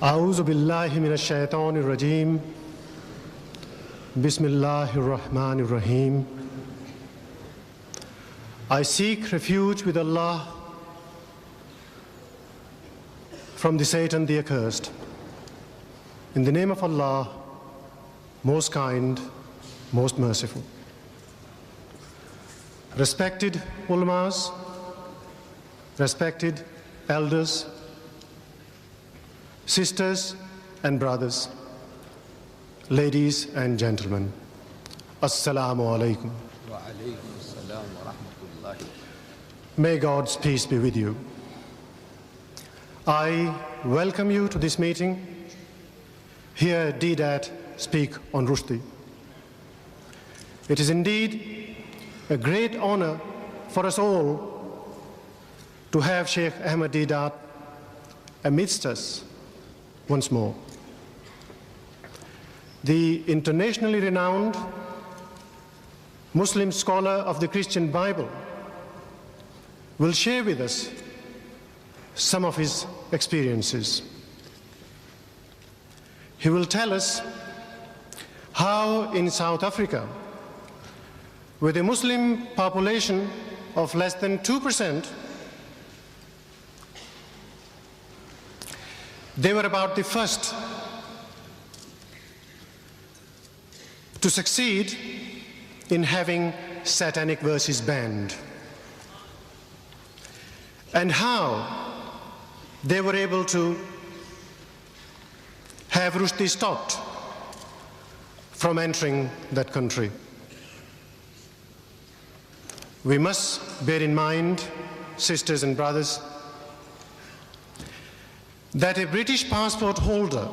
أعوذ بالله من الشيطان الرجيم بسم الله الرحمن الرحيم. I seek refuge with Allah from the Satan the accursed. In the name of Allah, most kind, most merciful. Respected ulamas, respected elders, sisters and brothers, ladies and gentlemen, Assalamu alaikum. Wa alaikum assalam wa rahmatullahi. May God's peace be with you. I welcome you to this meeting. Hear Deidat speak on Rüşdi. It is indeed a great honor for us all to have Sheikh Ahmad Deidat amidst us once more. The internationally renowned Muslim scholar of the Christian Bible will share with us some of his experiences. He will tell us how in South Africa, with a Muslim population of less than 2%, they were about the first to succeed in having satanic verses banned, and how they were able to have Rüşdi stopped from entering that country. We must bear in mind, sisters and brothers, that a British passport holder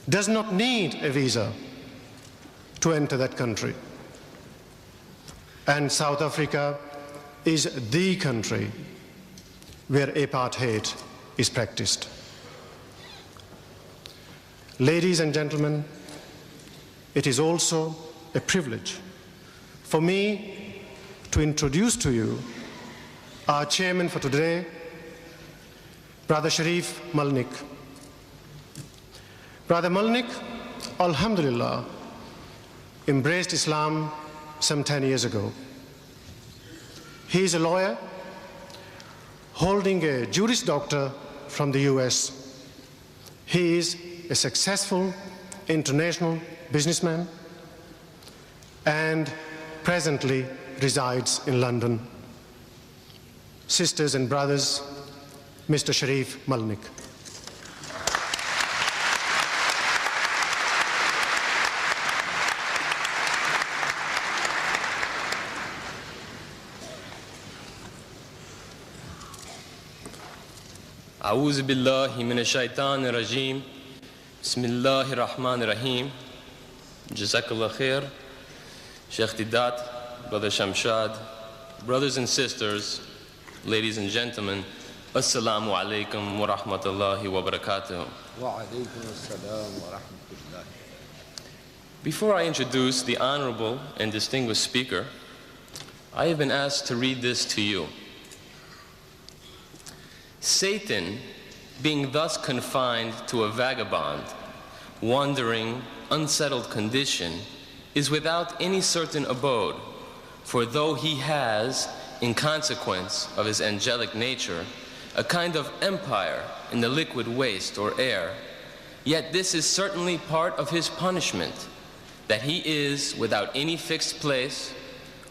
does not need a visa to enter that country. And South Africa is the country where apartheid is practiced. Ladies and gentlemen, it is also a privilege for me to introduce to you our chairman for today, Brother Sharif Malnik. Brother Malnik, alhamdulillah, embraced Islam some 10 years ago. He is a lawyer holding a Juris Doctor from the US. He is a successful international businessman and presently resides in London. Sisters and brothers, Mr. Sharif Malnik. أعوذ بالله من الشيطان الرجيم بسم الله الرحمن الرحيم. Jazakallah khair. Sheikh Deidat, Brother Shamshad, brothers and sisters, ladies and gentlemen, Assalamu alaikum wa rahmatullahi wa barakatuh. Wa alaikum assalam wa rahmatullahi. Before I introduce the honorable and distinguished speaker, I have been asked to read this to you. Satan, being thus confined to a vagabond, wandering, unsettled condition, is without any certain abode, for though he has, in consequence of his angelic nature, a kind of empire in the liquid waste or air, yet this is certainly part of his punishment, that he is, without any fixed place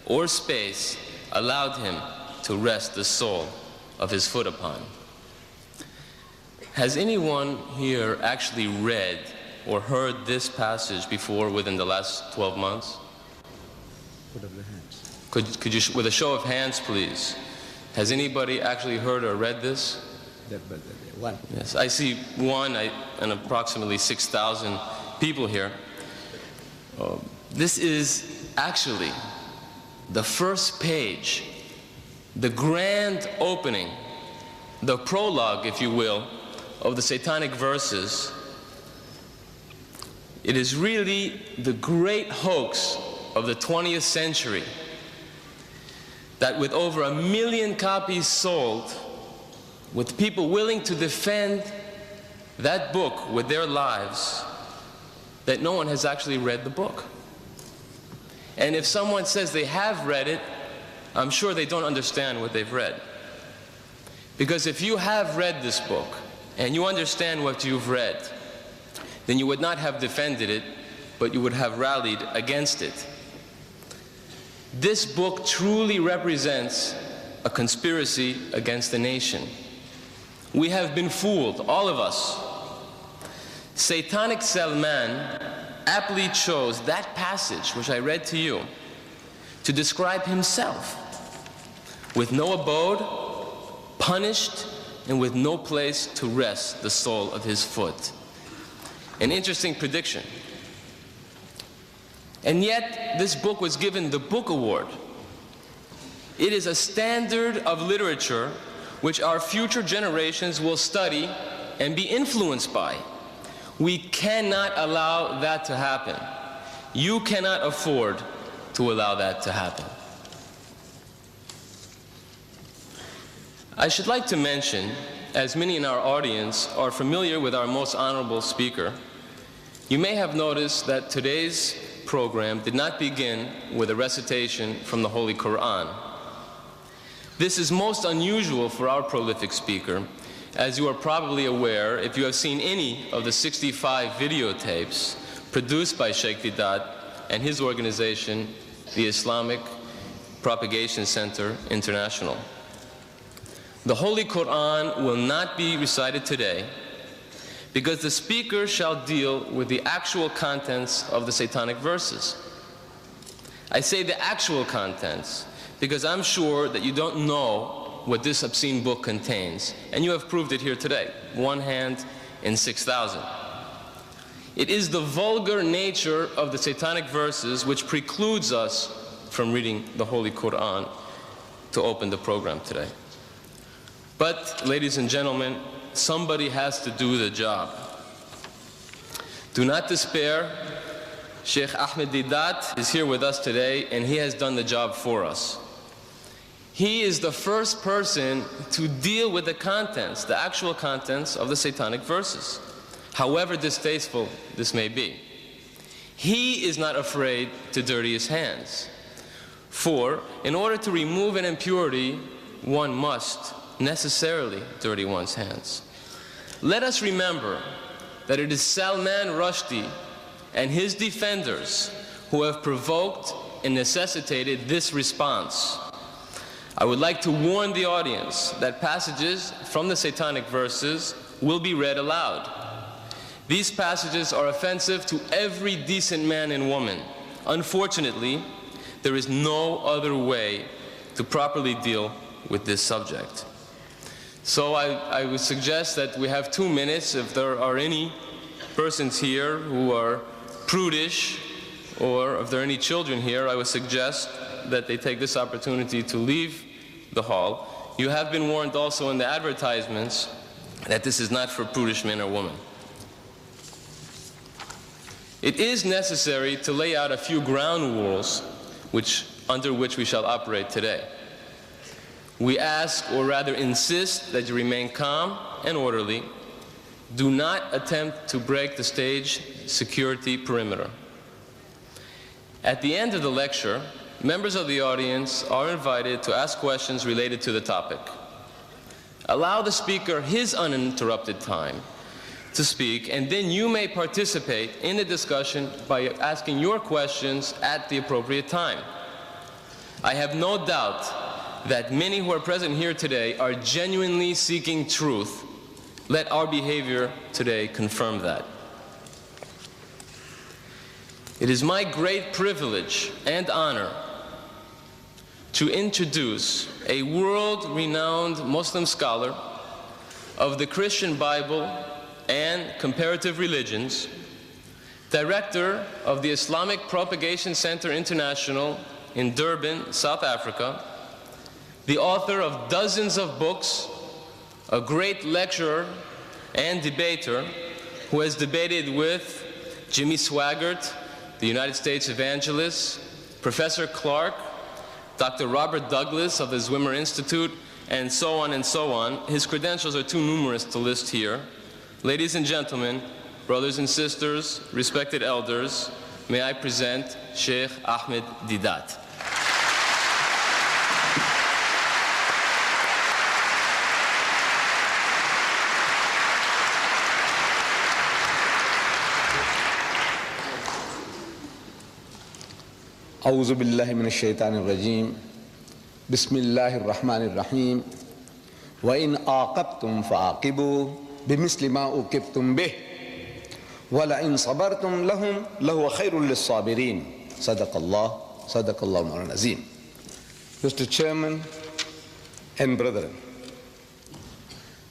or space, allowed him to rest the sole of his foot upon. Has anyone here actually read or heard this passage before within the last 12 months? Put up your hands. Could you, with a show of hands, please, has anybody actually heard or read this? One. Yes, I see one and approximately 6,000 people here. This is actually the first page, the grand opening, the prologue, if you will, of the satanic verses. It is really the great hoax of the 20th century that with over 1 million copies sold, with people willing to defend that book with their lives that no one has actually read the book. And if someone says they have read it, I'm sure they don't understand what they've read. Because if you have read this book and you understand what you've read, then you would not have defended it, but you would have rallied against it. This book truly represents a conspiracy against the nation. We have been fooled, all of us. Satanic Salman aptly chose that passage, which I read to you, to describe himself with no abode, punished, and with no place to rest the sole of his foot. An interesting prediction. And yet, this book was given the Book Award. It is a standard of literature which our future generations will study and be influenced by. We cannot allow that to happen. You cannot afford to allow that to happen. I should like to mention, as many in our audience are familiar with our most honorable speaker, you may have noticed that today's program did not begin with a recitation from the Holy Quran. This is most unusual for our prolific speaker, as you are probably aware if you have seen any of the 65 videotapes produced by Sheikh Deidat and his organization, the Islamic Propagation Center International. The Holy Quran will not be recited today because the speaker shall deal with the actual contents of the satanic verses. I say the actual contents because I'm sure that you don't know what this obscene book contains, and you have proved it here today, one hand in 6,000. It is the vulgar nature of the satanic verses which precludes us from reading the Holy Quran to open the program today. But, ladies and gentlemen, somebody has to do the job. Do not despair. Sheikh Ahmed Deidat is here with us today, and he has done the job for us. He is the first person to deal with the contents, the actual contents of the satanic verses, however distasteful this may be. He is not afraid to dirty his hands. For, in order to remove an impurity, one must necessarily dirty one's hands. Let us remember that it is Salman Rushdie and his defenders who have provoked and necessitated this response. I would like to warn the audience that passages from the satanic verses will be read aloud. These passages are offensive to every decent man and woman. Unfortunately, there is no other way to properly deal with this subject. So I would suggest that we have 2 minutes. If there are any persons here who are prudish, or if there are any children here, I would suggest that they take this opportunity to leave the hall. You have been warned also in the advertisements that this is not for prudish men or women. It is necessary to lay out a few ground rules under which we shall operate today. We ask, or rather insist, that you remain calm and orderly. Do not attempt to break the stage security perimeter. At the end of the lecture, members of the audience are invited to ask questions related to the topic. Allow the speaker his uninterrupted time to speak, and then you may participate in the discussion by asking your questions at the appropriate time. I have no doubt that many who are present here today are genuinely seeking truth. Let our behavior today confirm that. It is my great privilege and honor to introduce a world-renowned Muslim scholar of the Christian Bible and comparative religions, director of the Islamic Propagation Center International in Durban, South Africa, the author of dozens of books, a great lecturer and debater who has debated with Jimmy Swaggart, the United States evangelist, Professor Clark, Dr. Robert Douglas of the Zwimmer Institute, and so on and so on. His credentials are too numerous to list here. Ladies and gentlemen, brothers and sisters, respected elders, may I present Sheikh Ahmed Deidat. أعوذ بالله من الشيطان الرجيم بسم الله الرحمن الرحيم وإن عاقبتم فعاقبوا بمثل ما عوقبتم به ولئن صبرتم لهو خير للصابرين صدق الله مولانا العظيم. Mr. Chairman and brethren,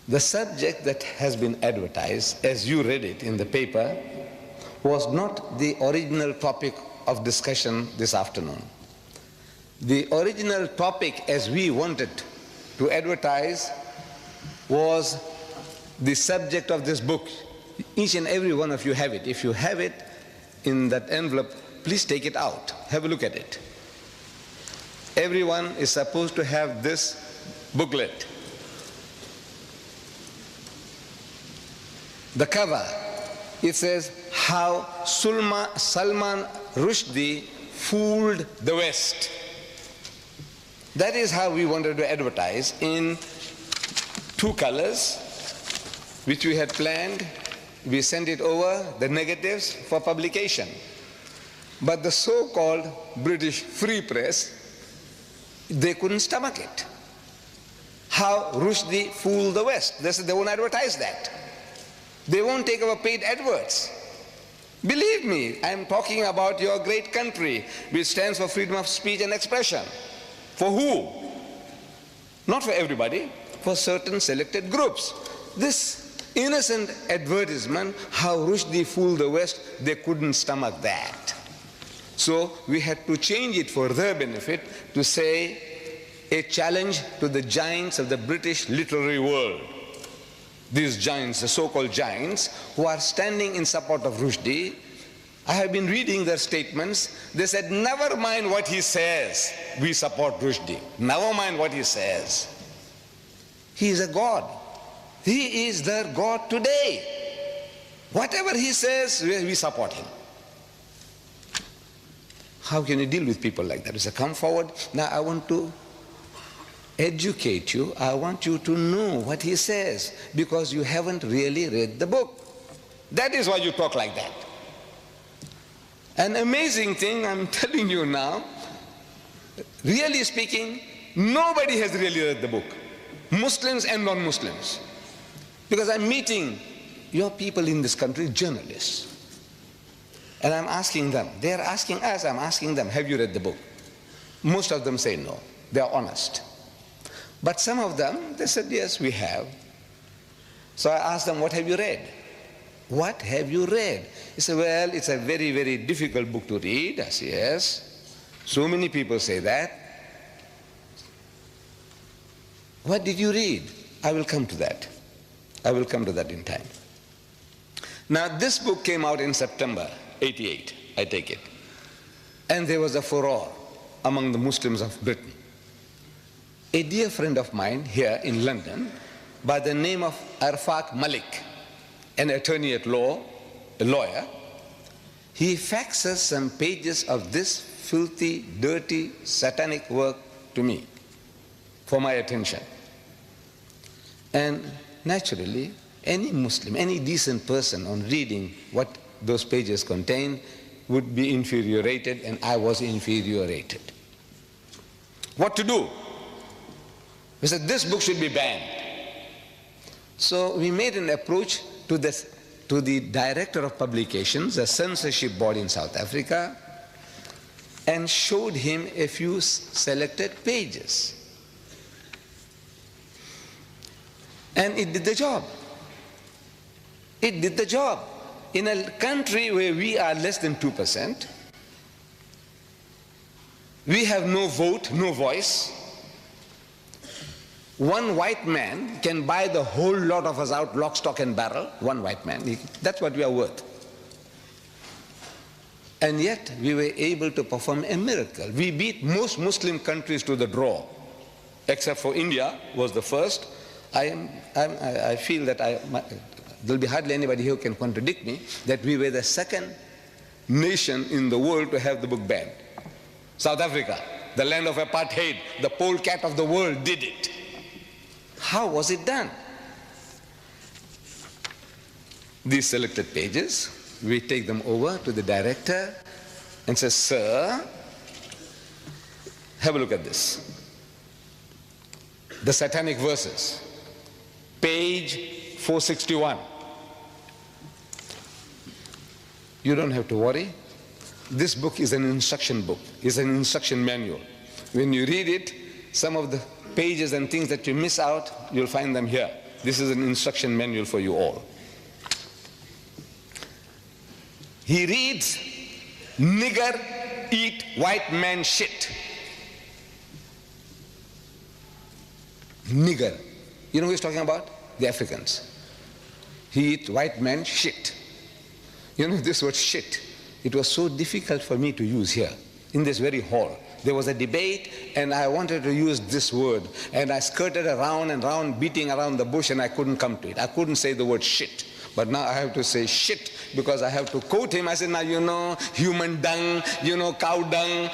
the subject that has been advertised, as you read it in the paper, was not the original topic of discussion this afternoon. The original topic, as we wanted to advertise, was the subject of this book. Each and every one of you have it. If you have it in that envelope, please take it out. Have a look at it. Everyone is supposed to have this booklet. The cover, it says, How Salman Rushdie Fooled the West. That is how we wanted to advertise, in two colors, which we had planned. We sent it over, the negatives, for publication. But the so-called British Free Press, they couldn't stomach it. How Rushdie fooled the West. They won't advertise that. They won't take our paid adverts. Believe me, I'm talking about your great country, which stands for freedom of speech and expression. For who? Not for everybody, for certain selected groups. This innocent advertisement, how Rushdie fooled the West, they couldn't stomach that. So we had to change it for their benefit to say, a challenge to the giants of the British literary world. These giants, the so-called giants, who are standing in support of Rushdie, I have been reading their statements. They said, never mind what he says, we support Rushdie. Never mind what he says. He is a god. He is their god today. Whatever he says, we support him. How can you deal with people like that? You say, come forward. Now I want to educate you. I want you to know what he says, because you haven't really read the book. That is why you talk like that. An amazing thing, I'm telling you now, really speaking, nobody has really read the book, Muslims and non-Muslims. Because I'm meeting your people in this country, journalists, and I'm asking them, they're asking us, I'm asking them, have you read the book? Most of them say no, they're honest. But some of them, they said, yes, we have. So I asked them, what have you read? What have you read? He said, well, it's a very, very difficult book to read. I said, yes. So many people say that. What did you read? I will come to that. I will come to that in time. Now, this book came out in September 88, I take it. And there was a furore among the Muslims of Britain. A dear friend of mine here in London, by the name of Arfaq Malik, an attorney at law, a lawyer, he faxes some pages of this filthy, dirty, satanic work to me for my attention. And naturally, any Muslim, any decent person on reading what those pages contain would be infuriated, and I was infuriated. What to do? We said, this book should be banned. So we made an approach to the director of publications, a censorship board in South Africa, and showed him a few selected pages. And it did the job. It did the job. In a country where we are less than 2%, we have no vote, no voice. One white man can buy the whole lot of us out, lock, stock, and barrel. One white man. That's what we are worth. And yet, we were able to perform a miracle. We beat most Muslim countries to the draw, except for India was the first. I feel that there'll be hardly anybody here who can contradict me, that we were the second nation in the world to have the book banned. South Africa, the land of apartheid, the polecat of the world, did it. How was it done? These selected pages, we take them over to the director and say, sir, have a look at this. The Satanic Verses, page 461. You don't have to worry. This book is an instruction book, is an instruction manual. When you read it, some of the pages and things that you miss out, you'll find them here. This is an instruction manual for you all. He reads, nigger eat white man shit. Nigger. You know who he's talking about? The Africans. He eat white man shit. You know this word shit. It was so difficult for me to use here, in this very hall. There was a debate and I wanted to use this word and I skirted around and around, beating around the bush, and I couldn't come to it. I couldn't say the word shit. But now I have to say shit because I have to quote him. I said, now you know, human dung, you know, cow dung.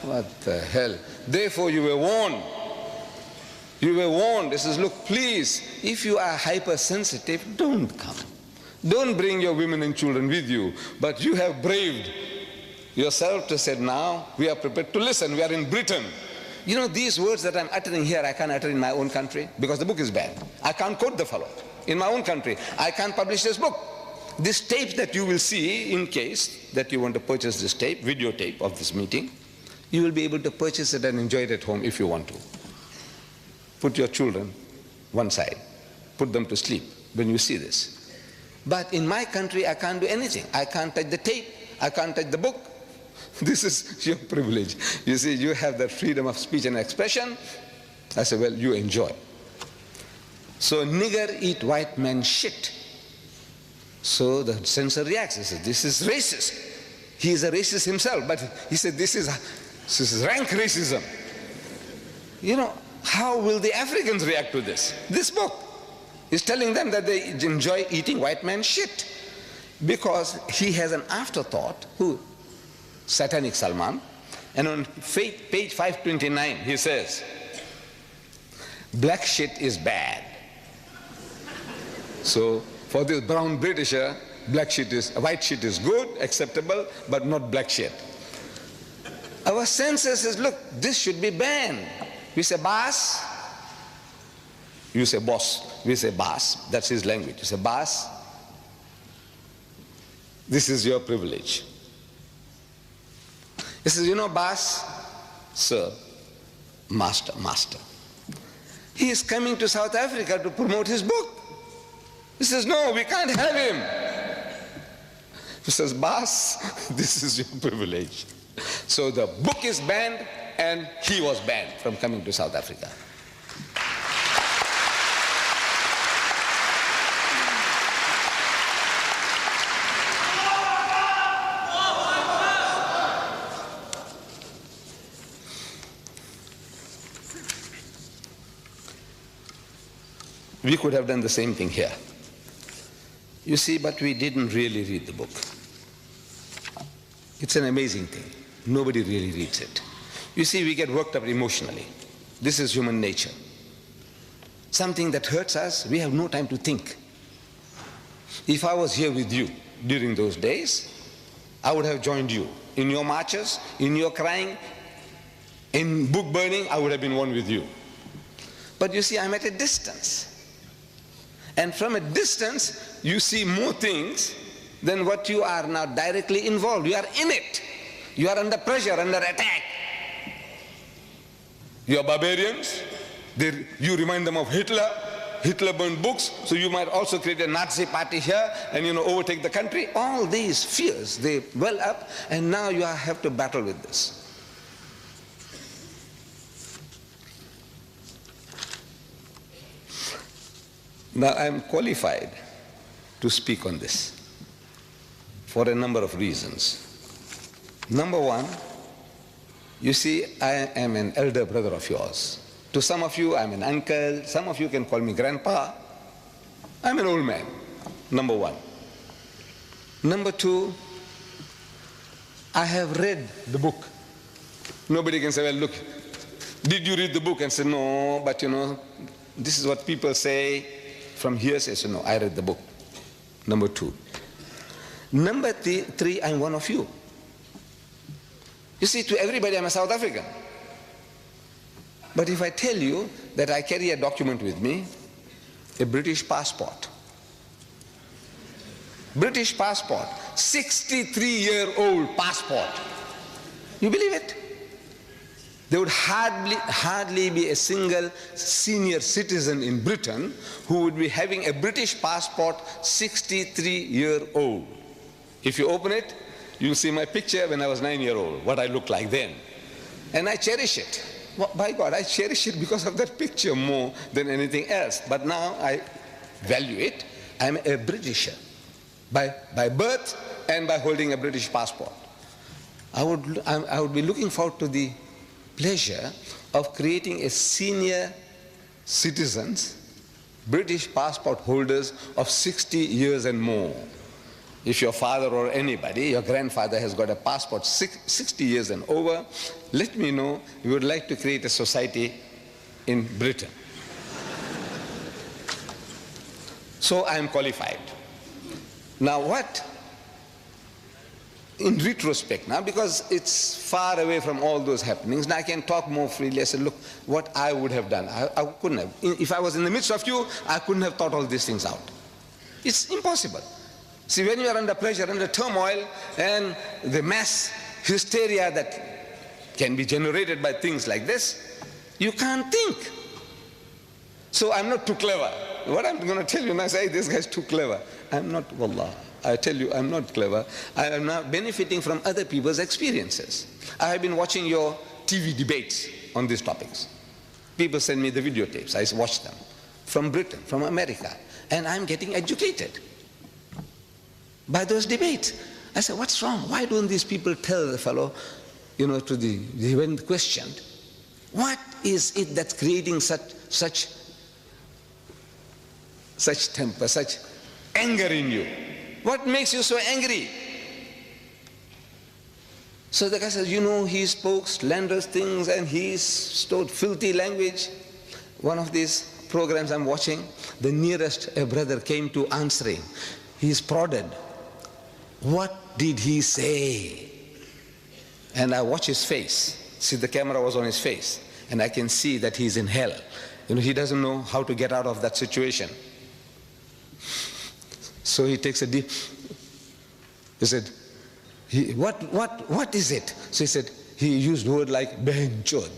What the hell? Therefore you were warned. You were warned. This is, look, please, if you are hypersensitive, don't come. Don't bring your women and children with you. But you have braved yourself to say, now we are prepared to listen. We are in Britain. You know, these words that I'm uttering here, I can't utter in my own country because the book is banned. I can't quote the fellow. In my own country, I can't publish this book. This tape that you will see, in case that you want to purchase this tape, videotape of this meeting, you will be able to purchase it and enjoy it at home if you want to. Put your children one side. Put them to sleep when you see this. But in my country, I can't do anything. I can't touch the tape. I can't touch the book. This is your privilege. You see, you have that freedom of speech and expression. I say, well, you enjoy. So nigger eat white man shit. So the censor reacts. He says, this is racist. He is a racist himself, but he said, this is rank racism. You know, how will the Africans react to this? This book is telling them that they enjoy eating white man shit. Because he has an afterthought, who? Satanic Salman. And on page 529, he says, black shit is bad. So for this brown Britisher, white shit is good, acceptable, but not black shit. Our censor says, look, this should be banned. We say boss, you say boss, we say boss, that's his language. You say boss, this is your privilege. He says, you know, boss, sir, master, master. He is coming to South Africa to promote his book. He says, no, we can't have him. He says, boss, this is your privilege. So the book is banned and he was banned from coming to South Africa. We could have done the same thing here. You see, but we didn't really read the book. It's an amazing thing. Nobody really reads it. You see, we get worked up emotionally. This is human nature. Something that hurts us, we have no time to think. If I was here with you during those days, I would have joined you. In your marches, in your crying, in book burning, I would have been one with you. But you see, I'm at a distance. And from a distance, you see more things than what you are now directly involved. You are in it. You are under pressure, under attack. You are barbarians. You remind them of Hitler. Hitler burned books, so you might also create a Nazi party here and, you know, overtake the country. All these fears, they well up, and now you have to battle with this. Now I am qualified to speak on this for a number of reasons. Number one, you see, I am an elder brother of yours. To some of you, I'm an uncle. Some of you can call me grandpa. I'm an old man. number one. Number two, I have read the book. Nobody can say, well, look, did you read the book? And say, no, but this is what people say from hearsay. So no, I read the book. Number two. Number three, I'm one of you. You see, to everybody, I'm a South African. But if I tell you that I carry a document with me, a British passport, 63-year-old passport, you believe it? There would hardly be a single senior citizen in Britain who would be having a British passport 63-year-old. If you open it, you'll see my picture when I was 9-year-old, what I looked like then. And I cherish it. Well, by God, I cherish it because of that picture more than anything else. But now I value it. I'm a Britisher by birth and by holding a British passport. I would be looking forward to the pleasure of creating a senior citizens, British passport holders of 60 years and more. If your father or anybody, your grandfather has got a passport 60 years and over, let me know. We would like to create a society in Britain. So I am qualified. Now what? In retrospect now, because it's far away from all those happenings, now I can talk more freely. I said, look, what I would have done. I couldn't have. If I was in the midst of you, I couldn't have thought all these things out. It's impossible. See, when you are under pressure, under turmoil, and the mass hysteria that can be generated by things like this, you can't think. So I'm not too clever. What I'm going to tell you now, say, this guy's too clever. I'm not, wallah. I tell you, I'm not clever. I am now benefiting from other people's experiences. I have been watching your TV debates on these topics. People send me the videotapes. I watch them. From Britain, from America. And I'm getting educated by those debates. I said, what's wrong? Why don't these people tell the fellow, when questioned, what is it that's creating such temper, such anger in you? What makes you so angry? So the guy says, he spoke slanderous things and he stored filthy language. One of these programs I'm watching, the nearest a brother came to answering. He's prodded. What did he say? And I watch his face. See, the camera was on his face. And I can see that he's in hell. He doesn't know how to get out of that situation. So he takes a deep, he said, what is it? So he said, he used a word like benchod.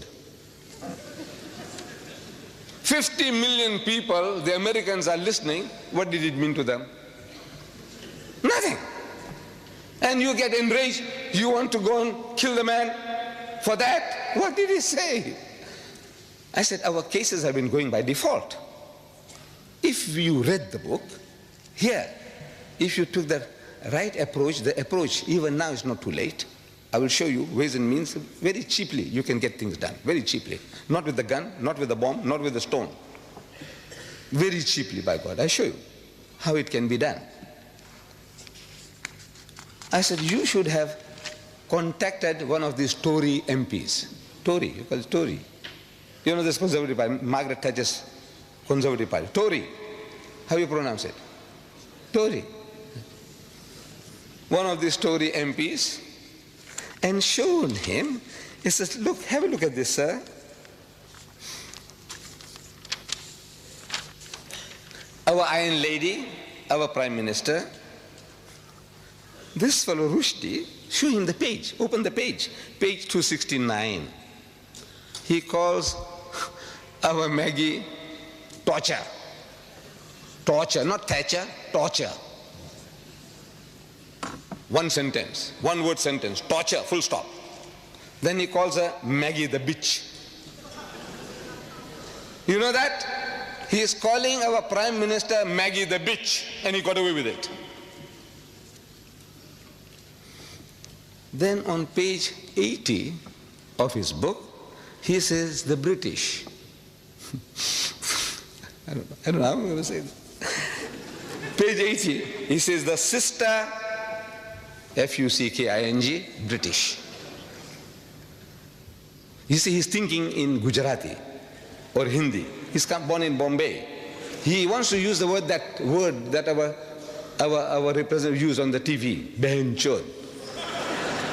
50 million people, the Americans are listening. What did it mean to them? Nothing. And you get enraged. You want to go and kill the man for that? What did he say? I said, our cases have been going by default. If you read the book, here, if you took the right approach, the approach even now is not too late. I will show you ways and means. Very cheaply you can get things done, very cheaply. Not with the gun, not with the bomb, not with the stone. Very cheaply, by God. I show you how it can be done. I said, you should have contacted one of these Tory MPs. Tory, you call it Tory. This Conservative Party, Margaret Thatcher's Conservative Party. Tory. How you pronounce it? Tory. One of these Tory MPs, and showed him, he says, look, have a look at this, sir. Our Iron Lady, our Prime Minister, this fellow Rashdi, show him the page, open the page 269. He calls our Maggie torture. Torture, not Thatcher, torture. One sentence, one word sentence, torture, full stop. Then he calls her Maggie the bitch. You know that? He is calling our Prime Minister Maggie the bitch, and he got away with it. Then on page 80 of his book, he says the British. I don't know how I'm going to say that. Page 80, he says the sister, F-U-C-K-I-N-G, British. You see, he's thinking in Gujarati or Hindi. He's born in Bombay. He wants to use the word that our representative used on the TV, Behin Chod.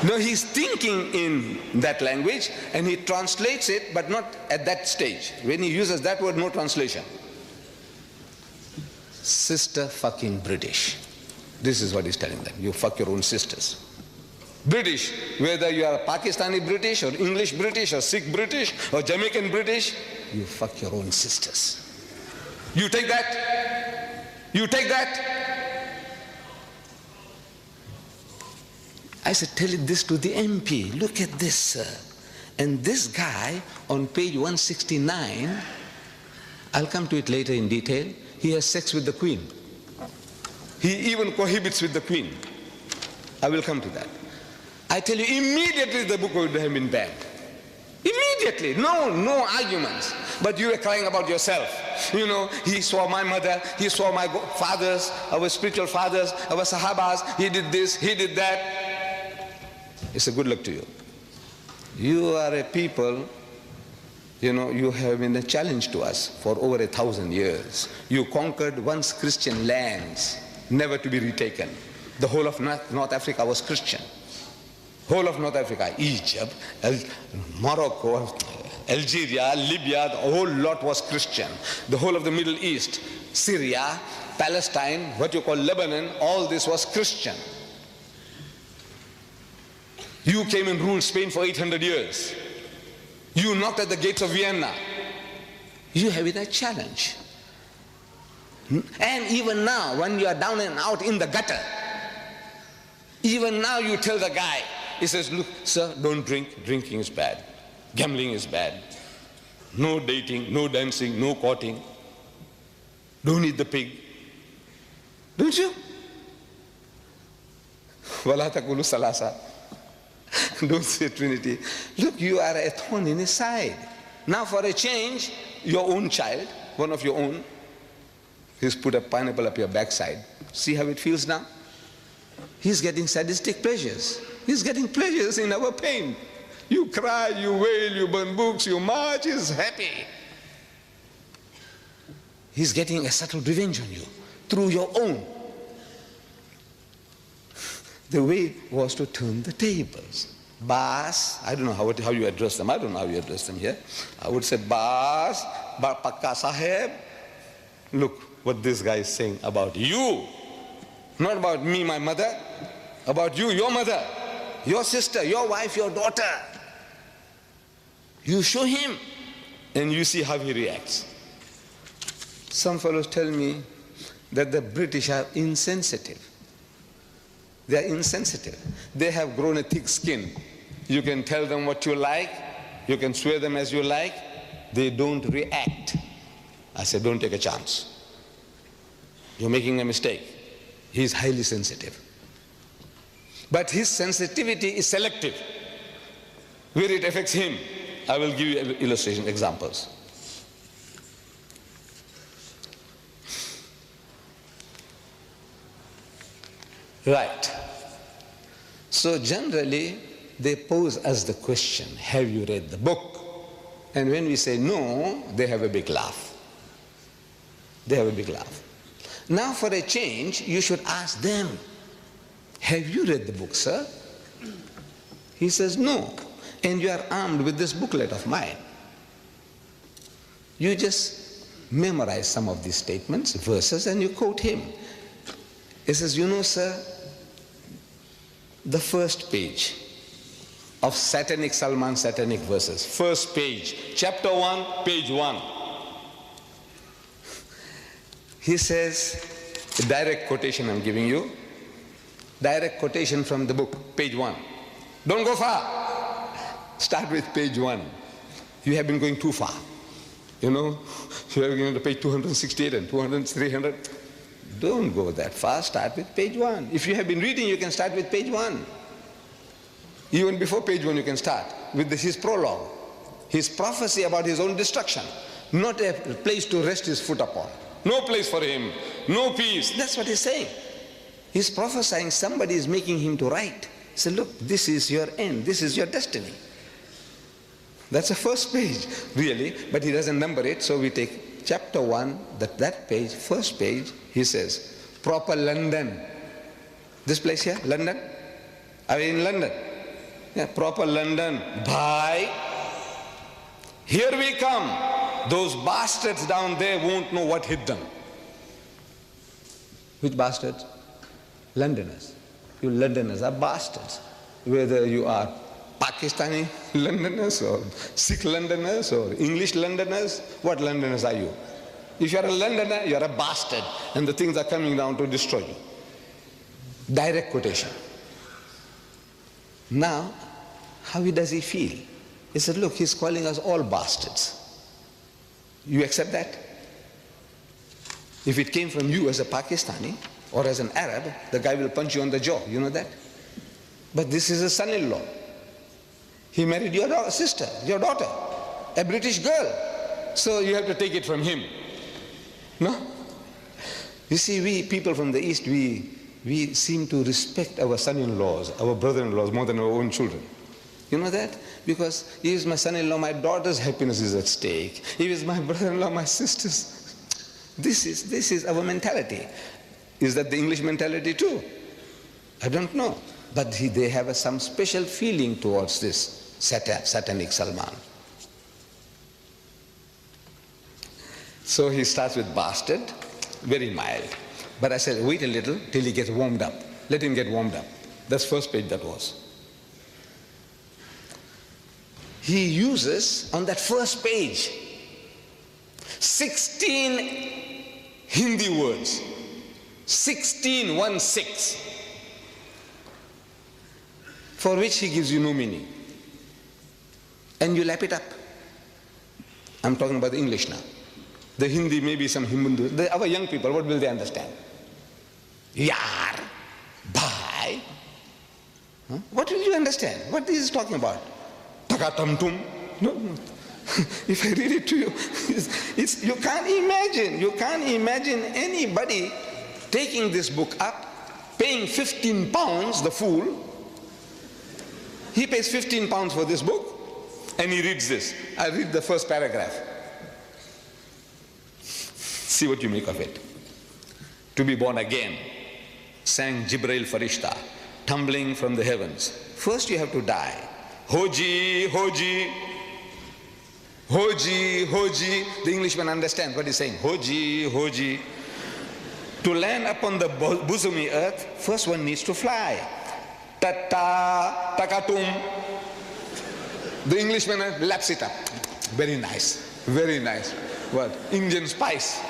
No, he's thinking in that language and he translates it, but not at that stage. When he uses that word, no translation. Sister fucking British. This is what he's telling them. You fuck your own sisters. British, whether you are Pakistani British or English British or Sikh British or Jamaican British, you fuck your own sisters. You take that? You take that? I said, tell this to the MP. Look at this, sir. And this guy on page 169, I'll come to it later in detail, he has sex with the Queen. He even cohabits with the Queen. I will come to that. I tell you, immediately the book would have been banned. Immediately, no arguments. But you were crying about yourself. You know, he saw my mother, he saw my fathers, our spiritual fathers, our Sahabas, he did this, he did that. It's a good luck to you. You are a people, you know, you have been a challenge to us for over 1,000 years. You conquered once Christian lands, never to be retaken. The whole of North Africa was Christian. Whole of North Africa, Egypt, Morocco, Algeria, Libya, the whole lot was Christian. The whole of the Middle East, Syria, Palestine, what you call Lebanon, all this was Christian. You came and ruled Spain for 800 years. You knocked at the gates of Vienna. You have it a challenge. And even now, when you are down and out in the gutter, even now you tell the guy, he says, look, sir, don't drink. Drinking is bad. Gambling is bad. No dating, no dancing, no courting. Don't eat the pig. Don't you? Wala taqulu salasa. Don't say Trinity. Look, you are a thorn in his side. Now for a change, your own child, one of your own, he's put a pineapple up your backside. See how it feels now? He's getting sadistic pleasures. He's getting pleasures in our pain. You cry, you wail, you burn books, you march, he's happy. He's getting a subtle revenge on you through your own. The way was to turn the tables. Bas, I don't know how you address them. I don't know how you address them here. I would say, Bas, Pakka Saheb, look what this guy is saying about you. Not about me, my mother, about you, your mother, your sister, your wife, your daughter. You show him and you see how he reacts. Some fellows tell me that the British are insensitive. They are insensitive. They have grown a thick skin. You can tell them what you like. You can swear them as you like. They don't react. I said, don't take a chance. You're making a mistake. He's highly sensitive. But his sensitivity is selective. Where it affects him, I will give you illustration, examples. Right. So generally, they pose us the question, have you read the book? And when we say no, they have a big laugh. They have a big laugh. Now for a change, you should ask them, have you read the book, sir? He says, no. And you are armed with this booklet of mine. You just memorize some of these statements, verses, and you quote him. He says, you know, sir, the first page of satanic Salman satanic verses, first page, chapter 1, page 1. He says, a direct quotation I'm giving you, direct quotation from the book, page 1. Don't go far. Start with page 1. You have been going too far. You know, you have been to page 268 and 300. Don't go that far. Start with page 1. If you have been reading, you can start with page 1. Even before page 1, you can start with his prologue, his prophecy about his own destruction. Not a place to rest his foot upon. No place for him no peace. That's what he's saying. He's prophesying somebody is making him to write. He said, look, this is your end, this is your destiny. That's the first page, really, but he doesn't number it, so we take chapter 1, that page, first page, he says, proper London. This place here, London? Are we in London? Yeah, proper London. Bye. Here we come. Those bastards down there won't know what hit them. Which bastards? Londoners. You Londoners are bastards. Whether you are Pakistani Londoners or Sikh Londoners or English Londoners, what Londoners are you? If you are a Londoner, you are a bastard, and the things are coming down to destroy you. Direct quotation. Now, how does he feel? He said, look, he's calling us all bastards. You accept that? If it came from you as a Pakistani or as an Arab, the guy will punch you on the jaw, you know that? But this is a son-in-law. He married your sister, your daughter, a British girl. So you have to take it from him. No? You see, we people from the East, we seem to respect our son-in-laws, our brother-in-laws more than our own children. You know that? Because he is my son-in-law, my daughter's happiness is at stake. He is my brother-in-law, my sister's. This is our mentality. Is that the English mentality too? I don't know. But they have some special feeling towards this satanic Salman. So he starts with bastard, very mild. But I said, wait a little till he gets warmed up. Let him get warmed up. That's first page that was. He uses, on that first page, 16 Hindi words. 16, 1-6. For which he gives you no meaning. And you lap it up. I'm talking about the English now. The Hindi, maybe some Hindu. Our young people, what will they understand? Yar, bhai. Huh? What will you understand? What is he talking about? Takatamtum. No. If I read it to you, you can't imagine anybody taking this book up, paying 15 pounds, the fool. He pays 15 pounds for this book, and he reads this. I read the first paragraph. See what you make of it. To be born again, sang Jibreel Farishta, tumbling from the heavens. First you have to die. Hoji, hoji, hoji, hoji. The Englishman understands what he's saying. Hoji, hoji. To land upon the bosomy earth, first one needs to fly. Tata, takatum. The Englishman laps it up. Very nice, very nice. What? Indian spice.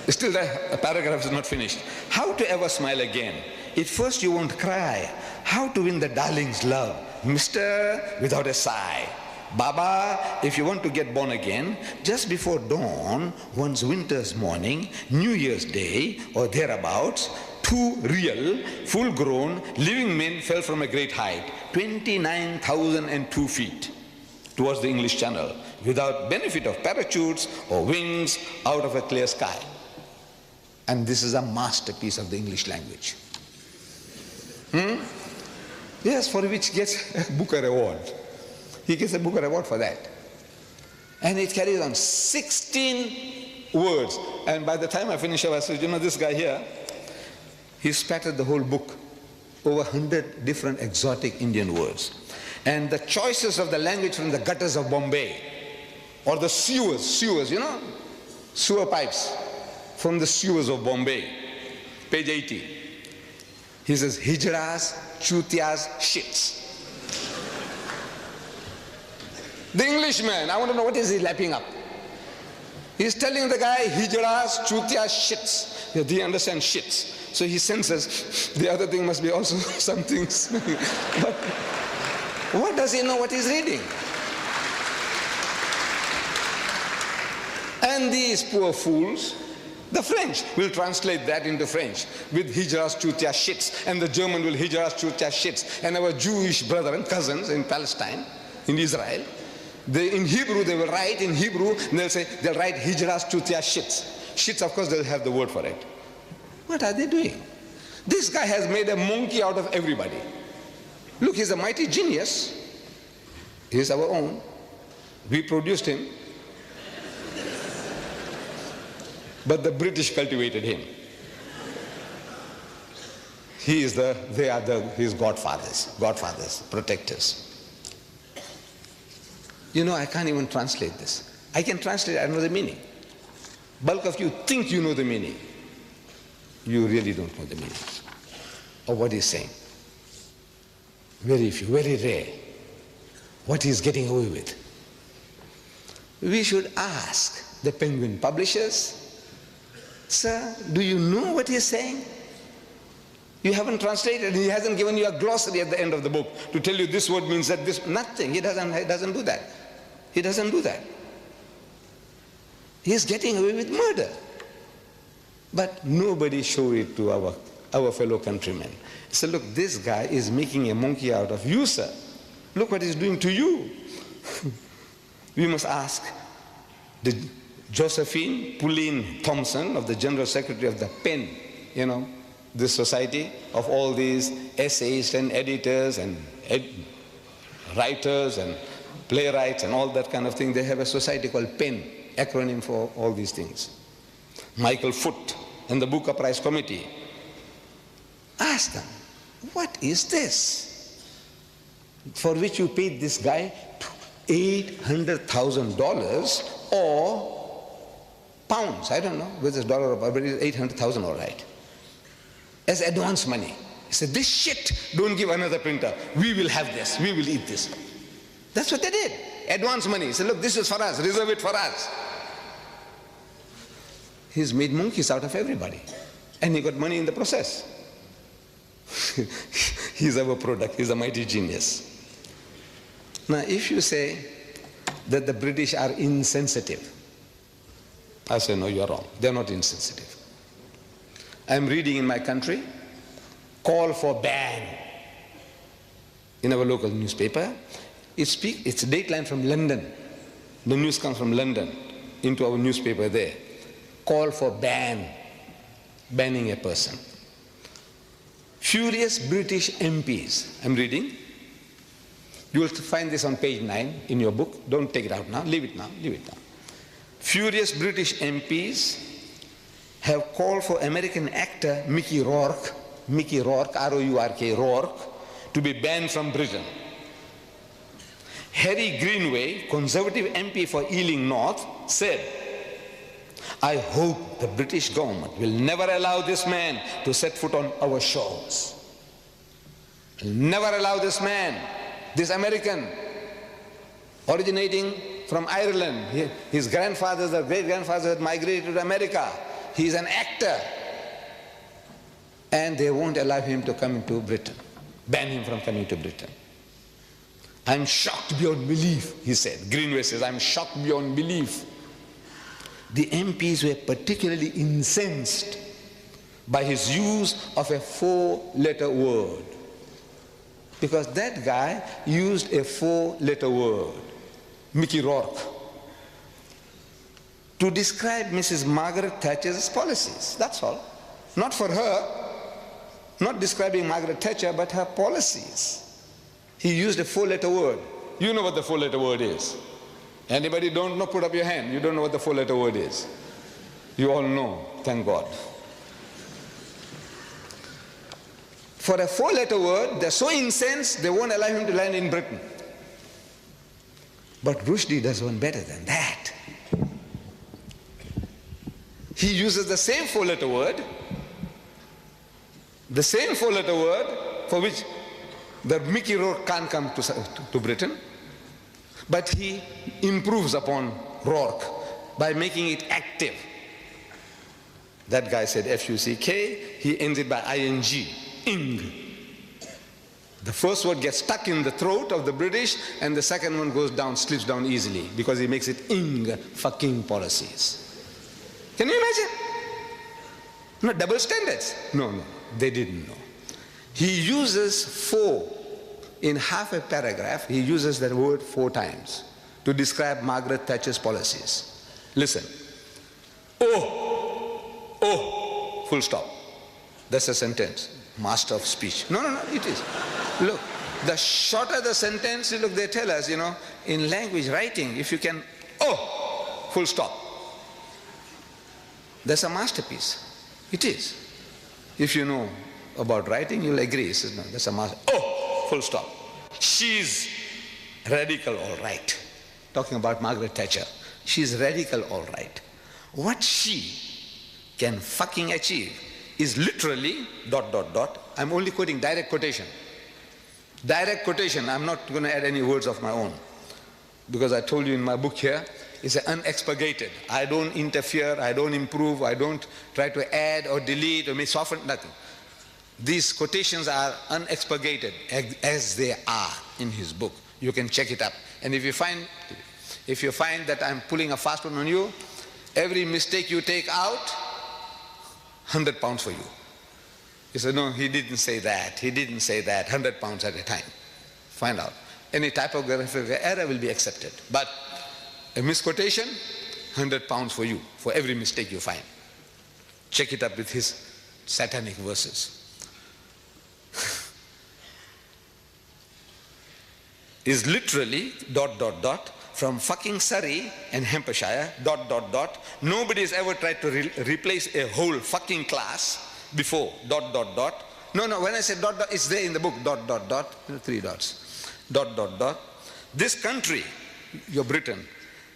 Still the paragraph is not finished. How to ever smile again? At first you won't cry. How to win the darling's love? Mister, without a sigh. Baba, if you want to get born again, just before dawn, one's winter's morning, New Year's Day, or thereabouts, 2 real, full-grown, living men fell from a great height, 29,002 feet, towards the English Channel, without benefit of parachutes or wings, out of a clear sky. And this is a masterpiece of the English language. Yes, for which he gets a Booker Award. He gets a Booker Award for that. And it carries on 16 words. And by the time I finish up, I said, you know, this guy here, he spattered the whole book, over 100 different exotic Indian words. And the choices of the language from the gutters of Bombay, or the sewers, you know, sewer pipes from the sewers of Bombay. Page 80. He says, hijras, chutias, shits. The Englishman, I want to know what is he lapping up. He's telling the guy, hijras, chutias, shits. Yeah, do you understand shits? So he senses the other thing must be also something. But what does he know what he's reading? And these poor fools, The French will translate that into French with Hijras Chutia Shits, and the German will Hijras Chutia Shits. And our Jewish brethren, cousins in Palestine, in Israel, in Hebrew they will write in Hebrew, and they'll write Hijras Chutia Shits. Shits, of course, they'll have the word for it. What are they doing? This guy has made a monkey out of everybody. Look, he's a mighty genius. He's our own. We produced him. But the British cultivated him. They are his godfathers, protectors. You know, I can't even translate this. I can translate, I know the meaning. Bulk of you think you know the meaning. You really don't know the meaning of what he's saying. Very few, very rare. What he's getting away with. We should ask the Penguin publishers, sir, do you know what he's saying? You haven't translated, he hasn't given you a glossary at the end of the book to tell you this word means that, this, nothing. He doesn't do that. He doesn't do that. He's getting away with murder. But nobody showed it to our fellow countrymen. So look, this guy is making a monkey out of you, sir. Look what he's doing to you. We must ask the Josephine Pauline Thompson of the General Secretary of the PEN, you know, this society of all these essayists and editors and writers and playwrights and all that kind of thing. They have a society called PEN, acronym for all these things. Michael Foote and the Booker Prize Committee. Ask them, what is this? For which you paid this guy $800,000 or pounds, I don't know whether it's dollar or pound, but it's 800,000 all right, as advance money. He said, this shit, don't give another printer. We will have this, we will eat this. That's what they did, advance money. He said, look, this is for us, reserve it for us. He's made monkeys out of everybody. And he got money in the process. He's our product, he's a mighty genius. Now, if you say that the British are insensitive, I say, no, you're wrong. They're not insensitive. I'm reading in my country, call for ban in our local newspaper. It's a dateline from London. The news comes from London into our newspaper there. Call for banning a person. Furious British MPs, I'm reading. You will find this on page 9 in your book. Don't take it out now, leave it now, leave it now. Furious British MPs have called for American actor Mickey Rourke, R-O-U-R-K, Rourke, to be banned from Britain. Harry Greenway, Conservative MP for Ealing North, said, I hope the British government will never allow this man to set foot on our shores. Will never allow this man, this American, originating from Ireland. His grandfathers or great-grandfathers had migrated to America. He's an actor. And they won't allow him to come into Britain, ban him from coming to Britain. I'm shocked beyond belief, he said. Greenway says, I'm shocked beyond belief. The MPs were particularly incensed by his use of a 4-letter word. Because that guy used a 4-letter word, Mickey Rourke, to describe Mrs. Margaret Thatcher's policies. That's all. Not for her, not describing Margaret Thatcher, but her policies. He used a 4-letter word. You know what the 4-letter word is. Anybody don't know, put up your hand. You don't know what the 4-letter word is. You all know, thank God. For a 4-letter word, they're so incensed, they won't allow him to land in Britain. But Rashdi does one better than that. He uses the same 4-letter word, for which the Mickey Rourke can't come to Britain, but he improves upon Rourke by making it active. That guy said F-U-C-K, he ends it by I-N-G, ing. The first word gets stuck in the throat of the British, and the second one goes down, slips down easily, because he makes it ing, fucking policies. Can you imagine? No, double standards. No, they didn't know. He uses 4 in half a paragraph. He uses that word 4 times to describe Margaret Thatcher's policies. Listen. Oh, full stop. That's a sentence. Master of speech. No, it is. Look, the shorter the sentence, look, they tell us, in language writing, if you can, full stop. That's a masterpiece. It is. If you know about writing, you'll agree. He says, no, that's a master. Full stop. She's radical, all right. Talking about Margaret Thatcher. She's radical, all right. What she can fucking achieve is literally ... I'm only quoting direct quotation. Direct quotation. I'm not going to add any words of my own. Because I told you in my book here, it's unexpurgated. I don't interfere, I don't improve, I don't try to add or delete or soften, nothing. These quotations are unexpurgated as they are in his book. You can check it up. And if you find that I'm pulling a fast one on you, every mistake you take out, £100 for you. He said, no, he didn't say that, £100 at a time. Find out. Any typographical error will be accepted. But a misquotation, £100 for you, for every mistake you find. Check it up with his satanic verses. Is literally ... from fucking Surrey and Hampshire ... Nobody has ever tried to replace a whole fucking class before ... No, when I say ... it's there in the book ... 3 dots. ... This country, your Britain,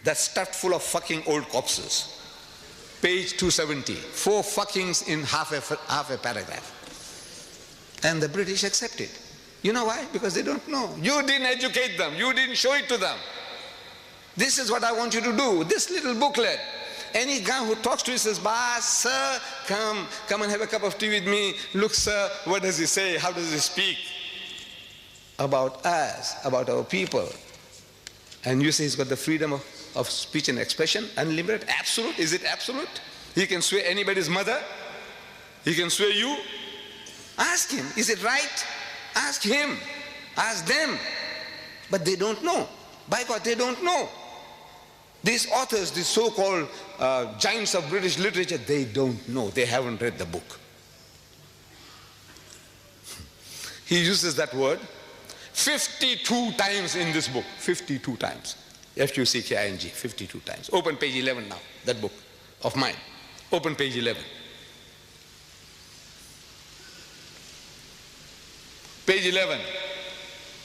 that's stuffed full of fucking old corpses. Page 270. 4 fuckings in half a paragraph. And the British accept it. You know why? Because they don't know. You didn't educate them. You didn't show it to them. This is what I want you to do. This little booklet. Any guy who talks to you says, "Boss, sir, come and have a cup of tea with me. Look, sir, what does he say? How does he speak?" About us, about our people. And you say he's got the freedom of speech and expression, unlimited, absolute. Is it absolute? He can swear anybody's mother. He can swear you. Ask him, is it right? Ask him. Ask them. But they don't know. By God, they don't know. These authors, these so-called giants of British literature, they don't know. They haven't read the book. He uses that word 52 times in this book. 52 times. F-U-C-K-I-N-G, 52 times. Open page 11 now, that book of mine. Open page 11. Page 11.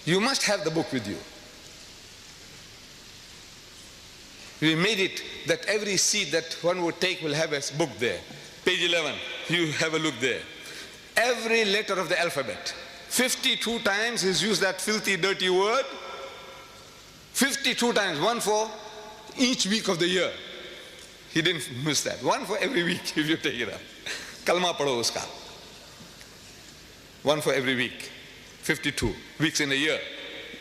You must have the book with you. We made it that every seat that one would take will have a book there. Page 11. You have a look there. Every letter of the alphabet. 52 times he's used that filthy, dirty word. 52 times. One for each week of the year. He didn't miss that. One for every week if you take it up. Kalma padho uska. One for every week. 52 weeks in a year.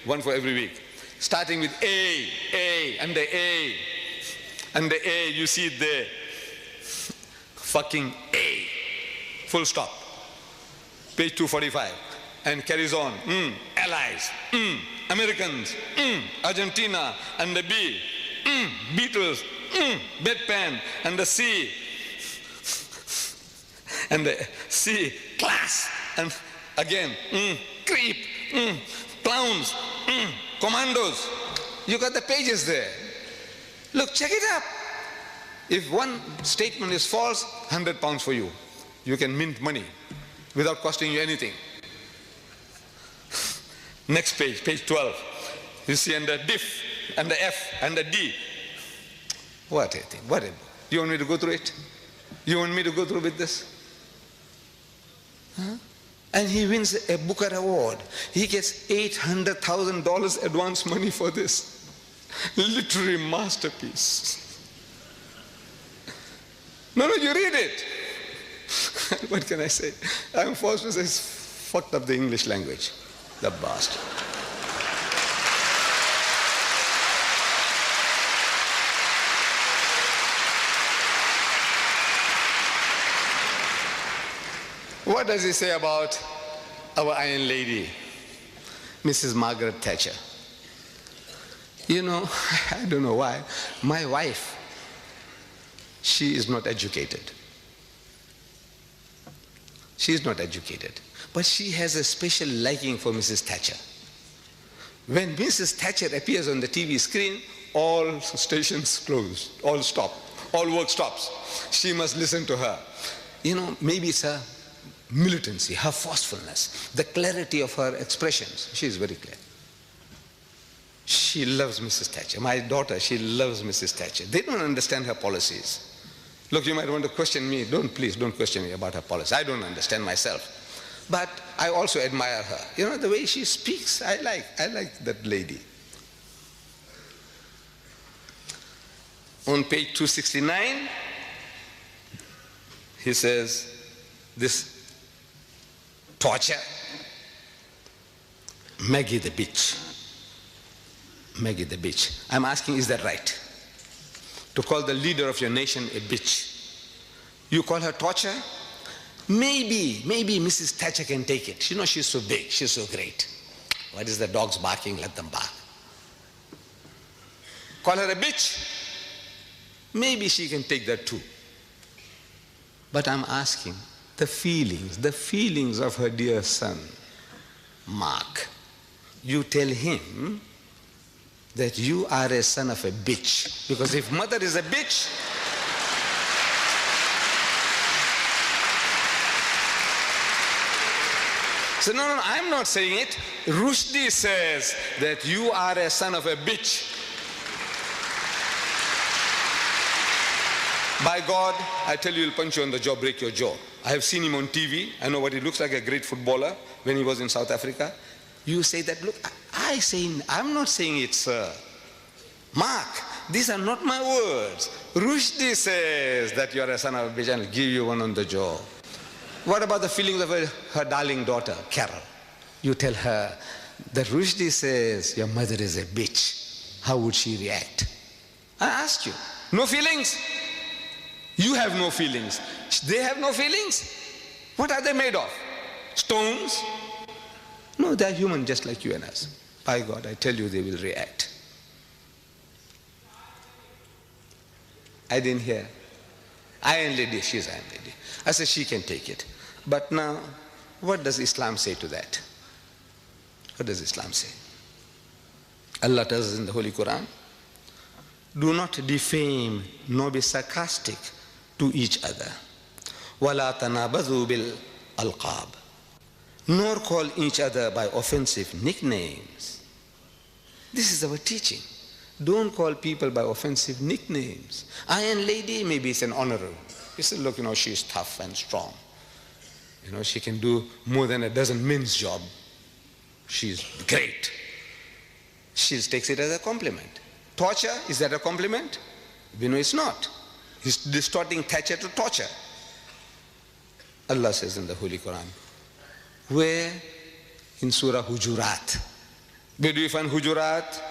One for every week. Starting with A, under A. Under A, you see it there. Fucking A. Full stop. Page 245. And carries on. Allies. Americans. Argentina. Under B. Beatles. Bedpan. Under C. And the C. Class. And again. Creep. Clowns. Commandos. You got the pages there. Look, check it up. If one statement is false, £100 for you. You can mint money without costing you anything. Next page, page 12. You see under diff, under F, under D. What a thing, what a... You want me to go through it? You want me to go through with this? Huh? And he wins a Booker Award. He gets $800,000 advance money for this. Literary masterpiece. No, you read it. What can I say? I'm forced to say he's fucked up the English language. The bastard. What does he say about our Iron Lady, Mrs. Margaret Thatcher? You know, I don't know why. My wife, she is not educated. She is not educated. But she has a special liking for Mrs. Thatcher. When Mrs. Thatcher appears on the TV screen, all stations close, all stop, all work stops. She must listen to her. You know, maybe it's her militancy, her forcefulness, the clarity of her expressions. She is very clear. She loves Mrs. Thatcher. My daughter, she loves Mrs. Thatcher. They don't understand her policies. Look, you might want to question me. Please don't question me about her policy. I don't understand myself. But I also admire her. You know, the way she speaks, I like that lady. On page 269, he says, this torture, Maggie the bitch. Maggie the bitch. I'm asking, is that right? To call the leader of your nation a bitch. You call her torture? Maybe Mrs. Thatcher can take it. You know, she's so big, she's so great. What is the dogs barking? Let them bark. Call her a bitch? Maybe she can take that too. But I'm asking, the feelings of her dear son, Mark. You tell him that you are a son of a bitch. Because if mother is a bitch, so no, I'm not saying it. Rashdi says that you are a son of a bitch. By God, I tell you, he'll punch you on the jaw, break your jaw. I have seen him on TV. I know what he looks like, a great footballer when he was in South Africa. You say that, look, I'm not saying it, sir. Mark, these are not my words. Rashdi says that you are a son of a bitch and I'll give you one on the jaw. What about the feelings of her darling daughter, Carol? You tell her that Rashdi says your mother is a bitch. How would she react? I asked you. No feelings? You have no feelings. They have no feelings? What are they made of? Stones? No, they're human just like you and us. By God, I tell you, they will react. I didn't hear. Iron Lady, she's Iron Lady. I said she can take it. But now, what does Islam say to that? What does Islam say? Allah tells us in the Holy Quran, do not defame nor be sarcastic to each other. وَلَا تَنَابَذُوا بِالْأَلْقَابِ, nor call each other by offensive nicknames. This is our teaching. Don't call people by offensive nicknames. Iron Lady, maybe it's an honorable. You say, look, she's tough and strong. She can do more than a dozen men's job. She's great. She takes it as a compliment. Torture, is that a compliment? We know it's not. He's distorting Thatcher to torture. Allah says in the Holy Quran, where? In Surah Hujurat. Where do you find Hujurat?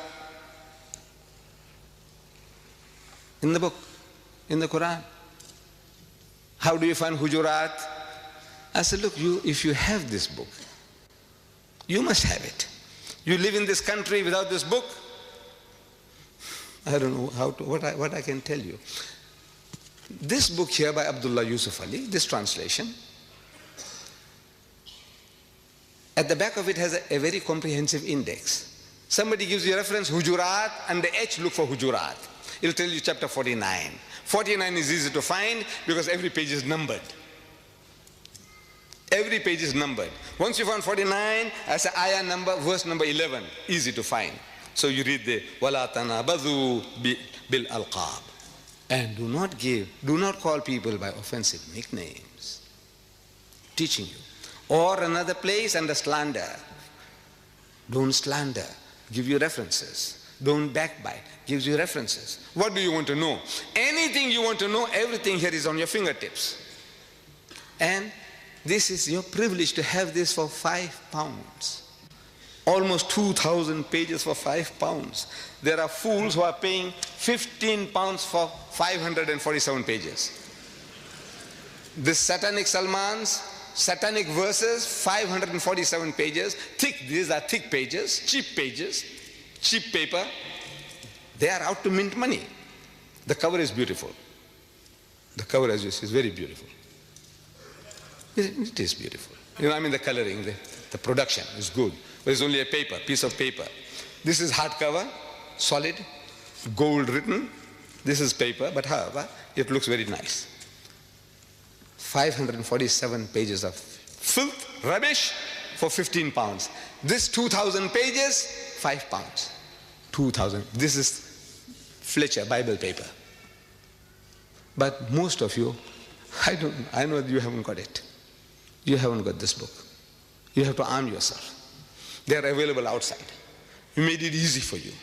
In the book, in the Quran. How do you find Hujurat? I said, look, if you have this book, you must have it. You live in this country without this book? I don't know what I can tell you. This book here by Abdullah Yusuf Ali, this translation, at the back of it has a very comprehensive index. Somebody gives you a reference, Hujurat, and the H, look for Hujurat. It'll tell you chapter 49. 49 is easy to find because every page is numbered. Every page is numbered. Once you find 49, as an ayah number, verse number 11, easy to find. So you read the وَلَا تَنَابَذُوا بِالْأَلْقَابِ, and do not call people by offensive nicknames. Teaching you. Or another place, under slander. Don't slander. Give you references. Don't backbite. Gives you references. What do you want to know? Anything you want to know, everything here is on your fingertips. And this is your privilege to have this for £5. Almost 2,000 pages for £5. There are fools who are paying £15 for 547 pages. This satanic Salman's satanic verses, 547 pages, thick, these are thick pages, cheap paper. They are out to mint money. The cover is beautiful. The cover, as you see, is very beautiful. It is beautiful. You know, I mean, the coloring, the production is good. But it's only a piece of paper. This is hardcover, solid, gold written. This is paper, but however, it looks very nice. 547 pages of filth, rubbish for 15 pounds. This 2,000 pages, 5 pounds. 2,000. This is Fletcher Bible paper. But most of you, I know you haven't got it. You haven't got this book. You have to arm yourself. They are available outside. We made it easy for you.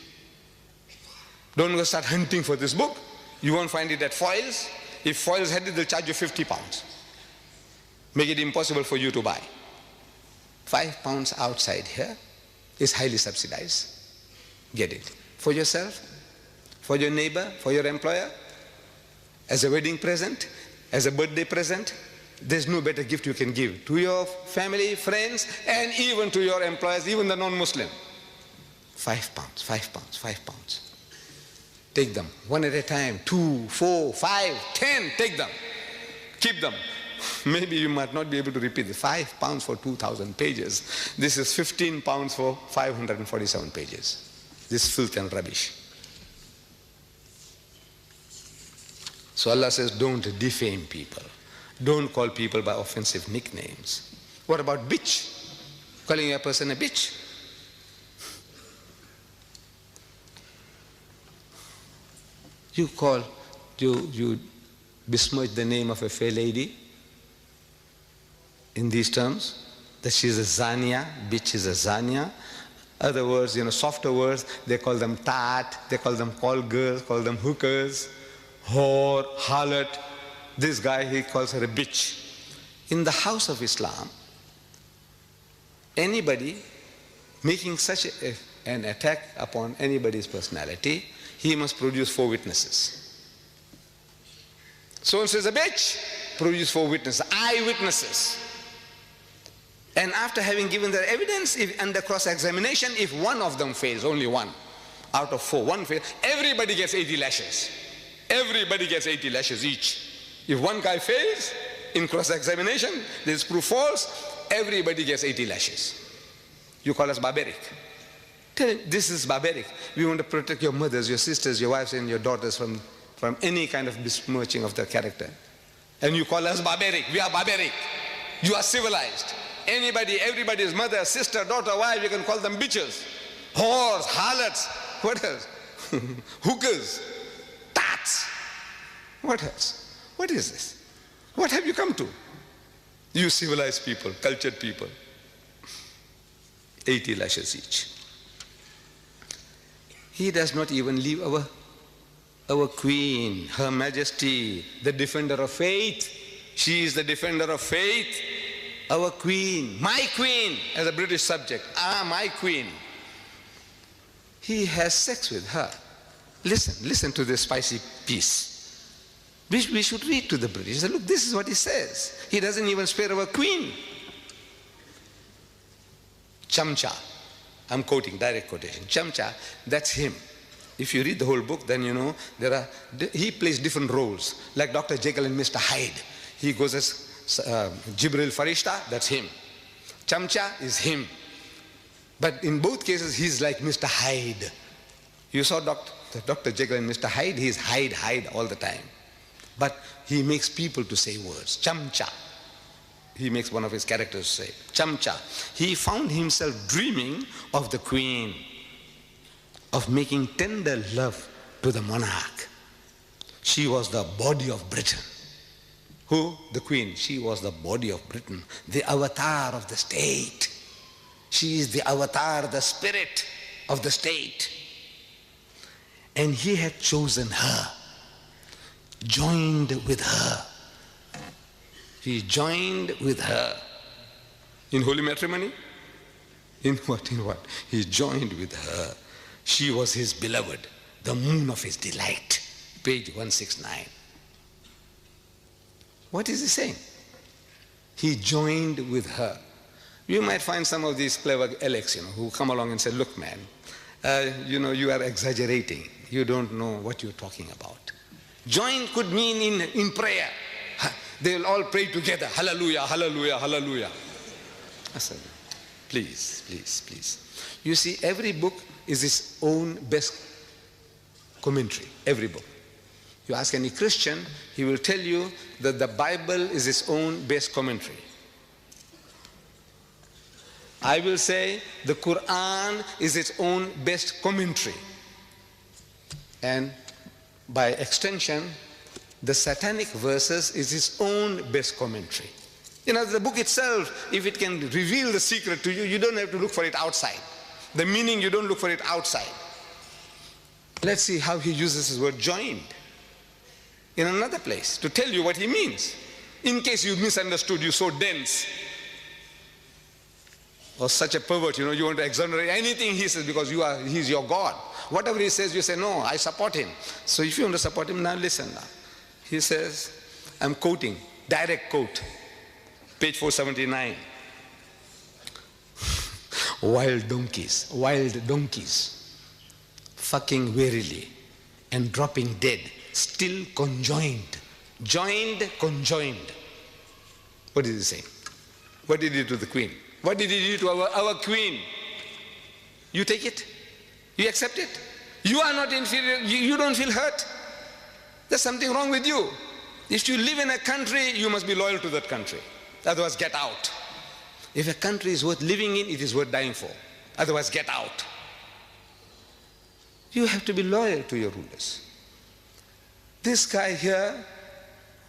Don't go start hunting for this book. You won't find it at Foyle's. If Foyle's had it, they'll charge you 50 pounds. Make it impossible for you to buy. 5 pounds outside here is highly subsidized. Get it. For yourself, for your neighbor, for your employer, as a wedding present, as a birthday present. There's no better gift you can give to your family, friends, and even to your employers, even the non-Muslim. 5 pounds, 5 pounds, 5 pounds. Take them one at a time, 2, 4, 5, 10, take them. Keep them. Maybe you might not be able to repeat the 5 pounds for 2,000 pages. This is 15 pounds for 547 pages. This filth and rubbish. So Allah says, don't defame people. Don't call people by offensive nicknames. What about bitch? Calling a person a bitch? You besmirch the name of a fair lady in these terms, that she is a zania, bitch is a zania. Other words, softer words, they call them tat, they call them call girls, call them hookers, whore, harlot. This guy, he calls her a bitch. In the house of Islam, anybody making such an attack upon anybody's personality, he must produce 4 witnesses. So-and-so is a bitch, produce 4 witnesses, eyewitnesses. And after having given their evidence, if under cross-examination, if one of them fails, only one out of 4, one fails, everybody gets 80 lashes. Everybody gets 80 lashes each. If one guy fails in cross-examination, this is proof false, everybody gets 80 lashes. You call us barbaric. Tell him, this is barbaric. We want to protect your mothers, your sisters, your wives, and your daughters from any kind of besmirching of their character. And you call us barbaric. We are barbaric. You are civilized. Everybody's mother, sister, daughter, wife, you can call them bitches, whores, harlots. What else? Hookers, tats. What else? What is this? What have you come to? You civilized people, cultured people. 80 lashes each. He does not even leave our queen, Her Majesty, the defender of faith. She is the defender of faith. Our queen, my queen, as a British subject. My queen. He has sex with her. Listen to this spicy piece. We should read to the British. Look, this is what he says. He doesn't even spare our queen. Chamcha. I'm quoting, direct quotation. Chamcha, that's him. If you read the whole book, then you know he plays different roles. Like Dr. Jekyll and Mr. Hyde. He goes as Jibril Farishta, that's him. Chamcha is him. But in both cases, he's like Mr. Hyde. You saw Dr. Jekyll and Mr. Hyde, he's Hyde all the time. But he makes people to say words. Chamcha. He makes one of his characters say, Chamcha. He found himself dreaming of the queen, of making tender love to the monarch. She was the body of Britain. Who? The queen. She was the body of Britain, the avatar of the state. She is the avatar, the spirit of the state. And he had chosen her, joined with her. He joined with her. In holy matrimony? In what? He joined with her. She was his beloved, the moon of his delight. Page 169. What is he saying? He joined with her. You might find some of these clever Alex, who come along and say, look, man, you are exaggerating. You don't know what you're talking about. Join could mean in prayer. They will all pray together. Hallelujah, hallelujah, hallelujah. I said, please, please, please. You see, every book is its own best commentary. Every book. You ask any Christian, he will tell you that the Bible is its own best commentary. I will say the Quran is its own best commentary. And by extension, the satanic verses is its own best commentary. The book itself, if it can reveal the secret to you, you don't have to look for it outside. The meaning, you don't look for it outside. Let's see how he uses his word joined in another place to tell you what he means. In case you misunderstood, you're so dense or such a pervert, you want to exonerate anything he says because he's your God. Whatever he says, you say, no, I support him. So if you want to support him, now listen now. He says, I'm quoting, direct quote, page 479. Wild donkeys, fucking wearily and dropping dead, still conjoined. Joined, conjoined. What is he saying? What did he do to the queen? What did he do to our queen? You take it? You accept it? You are not inferior. You don't feel hurt. There's something wrong with you. If you live in a country, you must be loyal to that country. Otherwise, get out. If a country is worth living in, it is worth dying for. Otherwise, get out. You have to be loyal to your rulers. This guy here,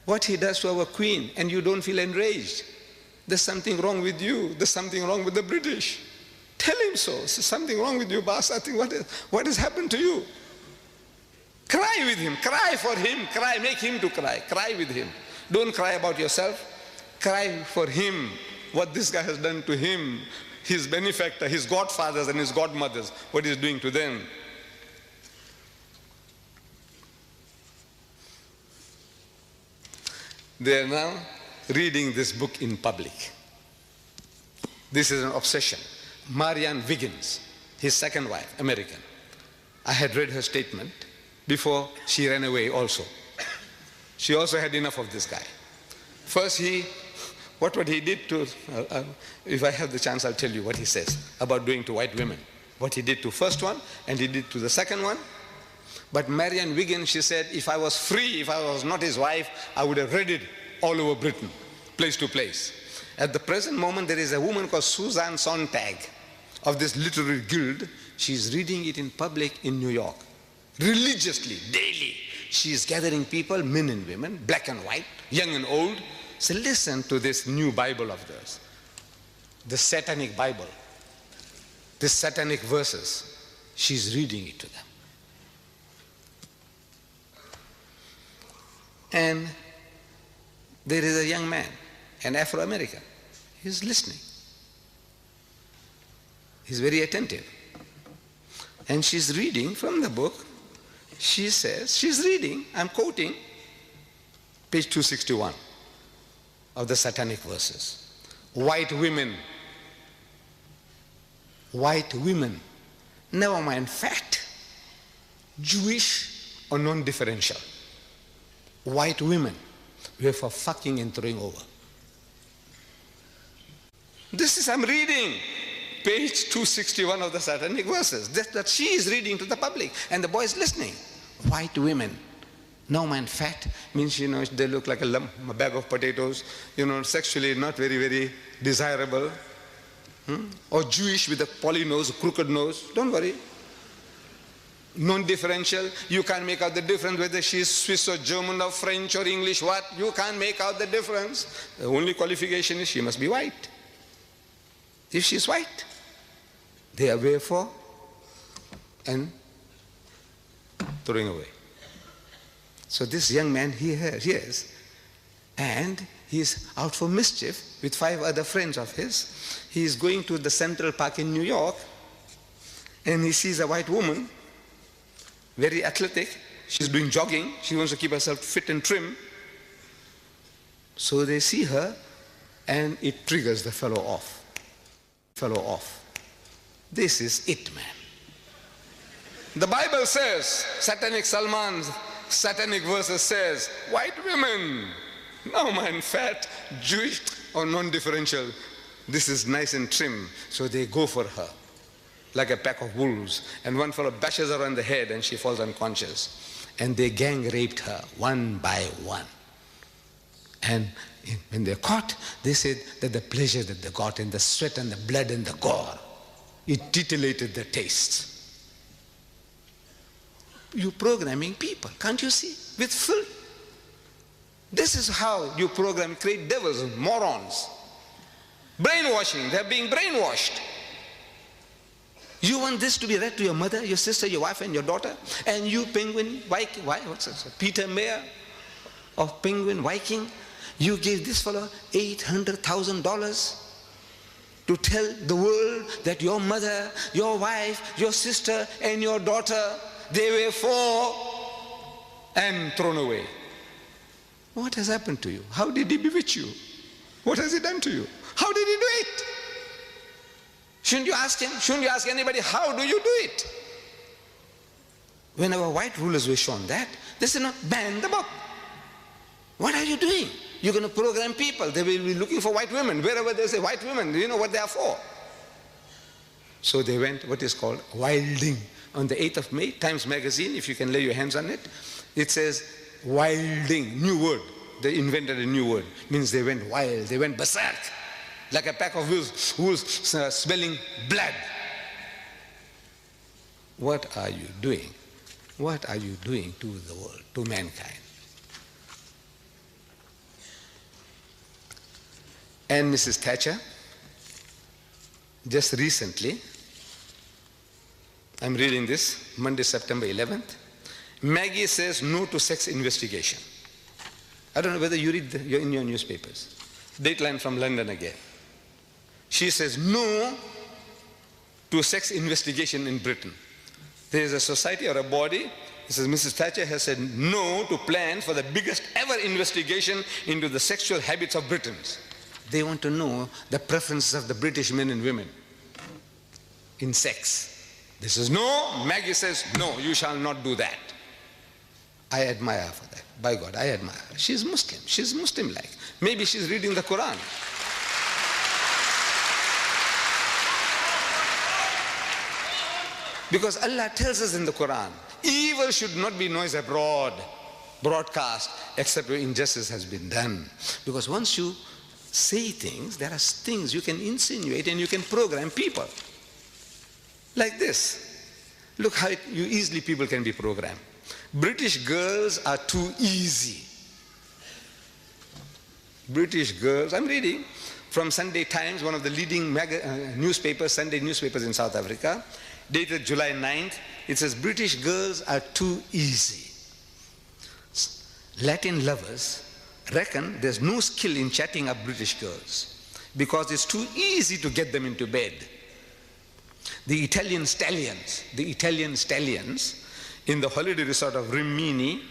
what he does to our queen, and you don't feel enraged. There's something wrong with you. There's something wrong with the British. Tell him so. There's something wrong with you, boss. I think what has happened to you? Cry with him. Cry for him. Cry. Make him to cry. Cry with him. Don't cry about yourself. Cry for him. What this guy has done to him, his benefactor, his godfathers and his godmothers, what he's doing to them. They are now reading this book in public. This is an obsession. Marianne Wiggins, his second wife, American. I had read her statement before she ran away also. She also had enough of this guy. First what he did to, if I have the chance I'll tell you what he says about doing to white women. What he did to first one and he did to the second one. But Marianne Wiggins, she said, if I was free, if I was not his wife, I would have read it all over Britain, place to place. At the present moment, there is a woman called Susan Sontag of this literary guild. She's reading it in public in New York, religiously, daily. She is gathering people, men and women, black and white, young and old. So listen to this new Bible of theirs, the satanic Bible, the satanic verses. She's reading it to them. And there is a young man, an Afro-American. He's listening. He's very attentive. And she's reading from the book. She says, she's reading, I'm quoting, page 261 of the satanic verses. White women, never mind fat, Jewish or non-differential. White women were for fucking and throwing over. This is, I'm reading page 261 of the satanic verses. That she is reading to the public and the boy is listening. White women, no man fat, means, they look like a lump, a bag of potatoes, sexually not very, very desirable. Or Jewish with a poly nose, crooked nose, don't worry. Non-differential, you can't make out the difference whether she is Swiss or German or French or English, what? You can't make out the difference. The only qualification is she must be white. If she's white, they are way for and throwing away. So this young man, he hears, and he's out for mischief with 5 other friends of his. He is going to the Central Park in New York, and he sees a white woman, very athletic. She's doing jogging. She wants to keep herself fit and trim. So they see her and it triggers the fellow off. This is it, man. The Bible says, satanic Salman's satanic verses says, white women, no man, fat, Jewish or non-differential, this is nice and trim, so they go for her like a pack of wolves, and one fellow bashes her on the head and she falls unconscious, and they gang raped her one by one. And when they're caught, they said that the pleasure that they got in the sweat and the blood and the gore, it titillated their tastes. You're programming people, can't you see? With filth. This is how you program, create devils and morons. Brainwashing, they're being brainwashed. You want this to be read to your mother, your sister, your wife, and your daughter, and you Penguin Viking, what's this? Peter Mayer of Penguin Viking, you gave this fellow $800,000 to tell the world that your mother, your wife, your sister, and your daughter, they were for and thrown away. What has happened to you? How did he bewitch you? What has he done to you? How did he do it? Shouldn't you ask him? Shouldn't you ask anybody, how do you do it? When our white rulers were shown that, they said, no, ban the book. What are you doing? You're going to program people. They will be looking for white women. Wherever they say white women, do you know what they are for? So they went what is called wilding. On the 8th of May, Times Magazine, if you can lay your hands on it, it says wilding, new word. They invented a new word. Means they went wild, they went berserk. Like a pack of wolves smelling blood. What are you doing? What are you doing to the world, to mankind? And Mrs. Thatcher, just recently, I'm reading this, Monday, September 11th, Maggie says no to sex investigation. I don't know whether you read in your newspapers. Dateline from London again. She says no to sex investigation in Britain. There is a society or a body, it says Mrs. Thatcher has said no to plans for the biggest ever investigation into the sexual habits of Britons. They want to know the preferences of the British men and women in sex. This is no. Maggie says, no, you shall not do that. I admire her for that. By God, I admire her. She's Muslim. She's Muslim-like. Maybe she's reading the Quran. Because Allah tells us in the Quran, evil should not be noised abroad, broadcast, except where injustice has been done. Because once you say things, there are things you can insinuate and you can program people. Like this. Look how easily people can be programmed. British girls are too easy. British girls, I'm reading from Sunday Times, one of the leading newspapers, Sunday newspapers in South Africa, dated July 9th. It says, British girls are too easy. Latin lovers reckon there's no skill in chatting up British girls because it's too easy to get them into bed. The Italian stallions in the holiday resort of Rimini